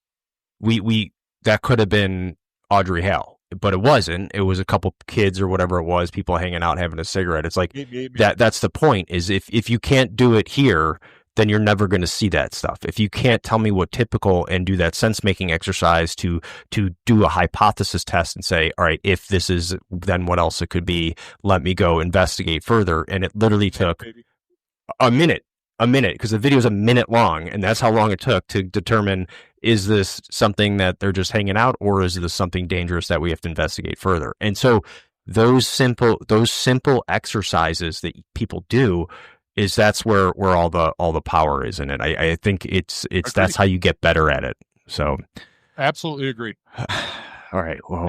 that could have been Audrey Hale, but it wasn't. It was a couple kids or whatever it was, people hanging out, having a cigarette. It's like, that's the point, is if you can't do it here, then you're never going to see that stuff. If you can't tell me what typical and do that sense-making exercise to do a hypothesis test and say, all right, if this is, then what else it could be, let me go investigate further. And it literally took a minute, because the video is a minute long, and that's how long it took to determine, is this something that they're just hanging out, or is this something dangerous that we have to investigate further? And so those simple exercises that people do, that's where all the power is in it. I think it's that's how you get better at it. So absolutely agreed. All right. Well,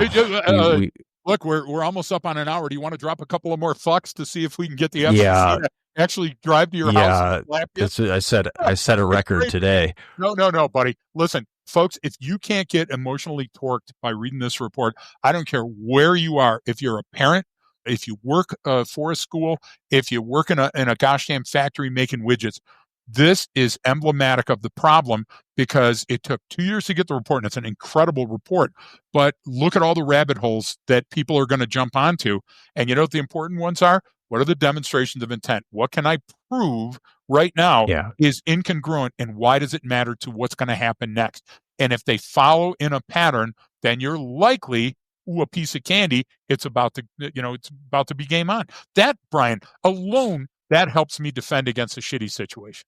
look, we're almost up on an hour. Do you want to drop a couple of more fucks to see if we can get the FCC to actually drive to your house? I set a record today. No, buddy. Listen, folks, if you can't get emotionally torqued by reading this report, I don't care where you are. If you're a parent, if you work for a school, if you work in a gosh damn factory making widgets, this is emblematic of the problem, because it took 2 years to get the report, and it's an incredible report. But look at all the rabbit holes that people are going to jump onto. And you know what the important ones are? What are the demonstrations of intent? What can I prove right now is incongruent, and why does it matter to what's going to happen next? And if they follow in a pattern, then you're likely, a piece of candy, it's about to be game on. That, Brian, alone, that helps me defend against a shitty situation.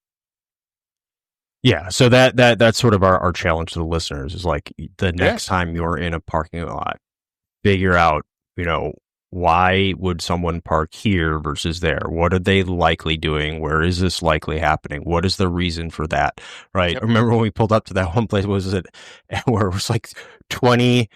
Yeah, so that's sort of our challenge to the listeners, is like, the next time you're in a parking lot, figure out, why would someone park here versus there? What are they likely doing? Where is this likely happening? What is the reason for that? Right. Yep. Remember when we pulled up to that one place, where it was like 20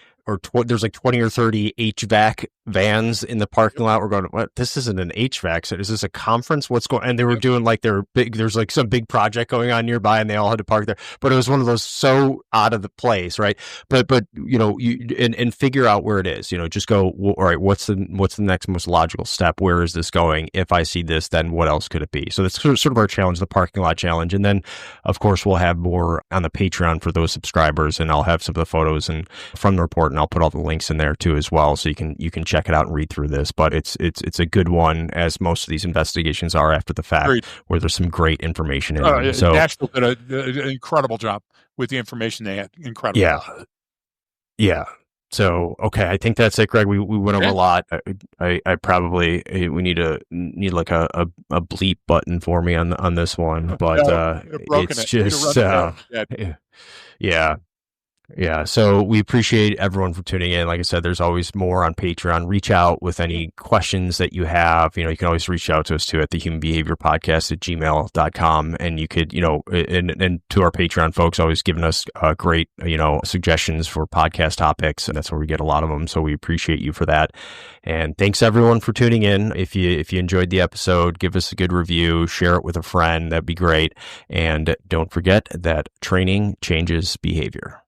there's like 20 or 30 HVAC vans in the parking lot. We're going, what? This isn't an HVAC. So is this a conference? What's going on? And they were doing like there's like some big project going on nearby, and they all had to park there. But it was one of those so out of the place, right? But you figure out where it is. Just go, all right, what's the next most logical step? Where is this going? If I see this, then what else could it be? So that's sort of our challenge, the parking lot challenge. And then, of course, we'll have more on the Patreon for those subscribers, and I'll have some of the photos and from the report, and I'll put all the links in there too as well, so you can check it out and read through this. But it's a good one, as most of these investigations are after the fact. Great. Where there's some great information in it. So Nashville did an incredible job with the information they had. Incredible. Yeah. So, okay, I think that's it, Greg. We went over a lot. I probably, we need like a bleep button for me on this one, but it's just yeah. So we appreciate everyone for tuning in. Like I said, there's always more on Patreon. Reach out with any questions that you have. You can always reach out to us too at thehumanbehaviorpodcast@gmail.com. And you could, and to our Patreon folks, always giving us great, suggestions for podcast topics. And that's where we get a lot of them. So we appreciate you for that. And thanks everyone for tuning in. If you enjoyed the episode, give us a good review, share it with a friend. That'd be great. And don't forget that training changes behavior.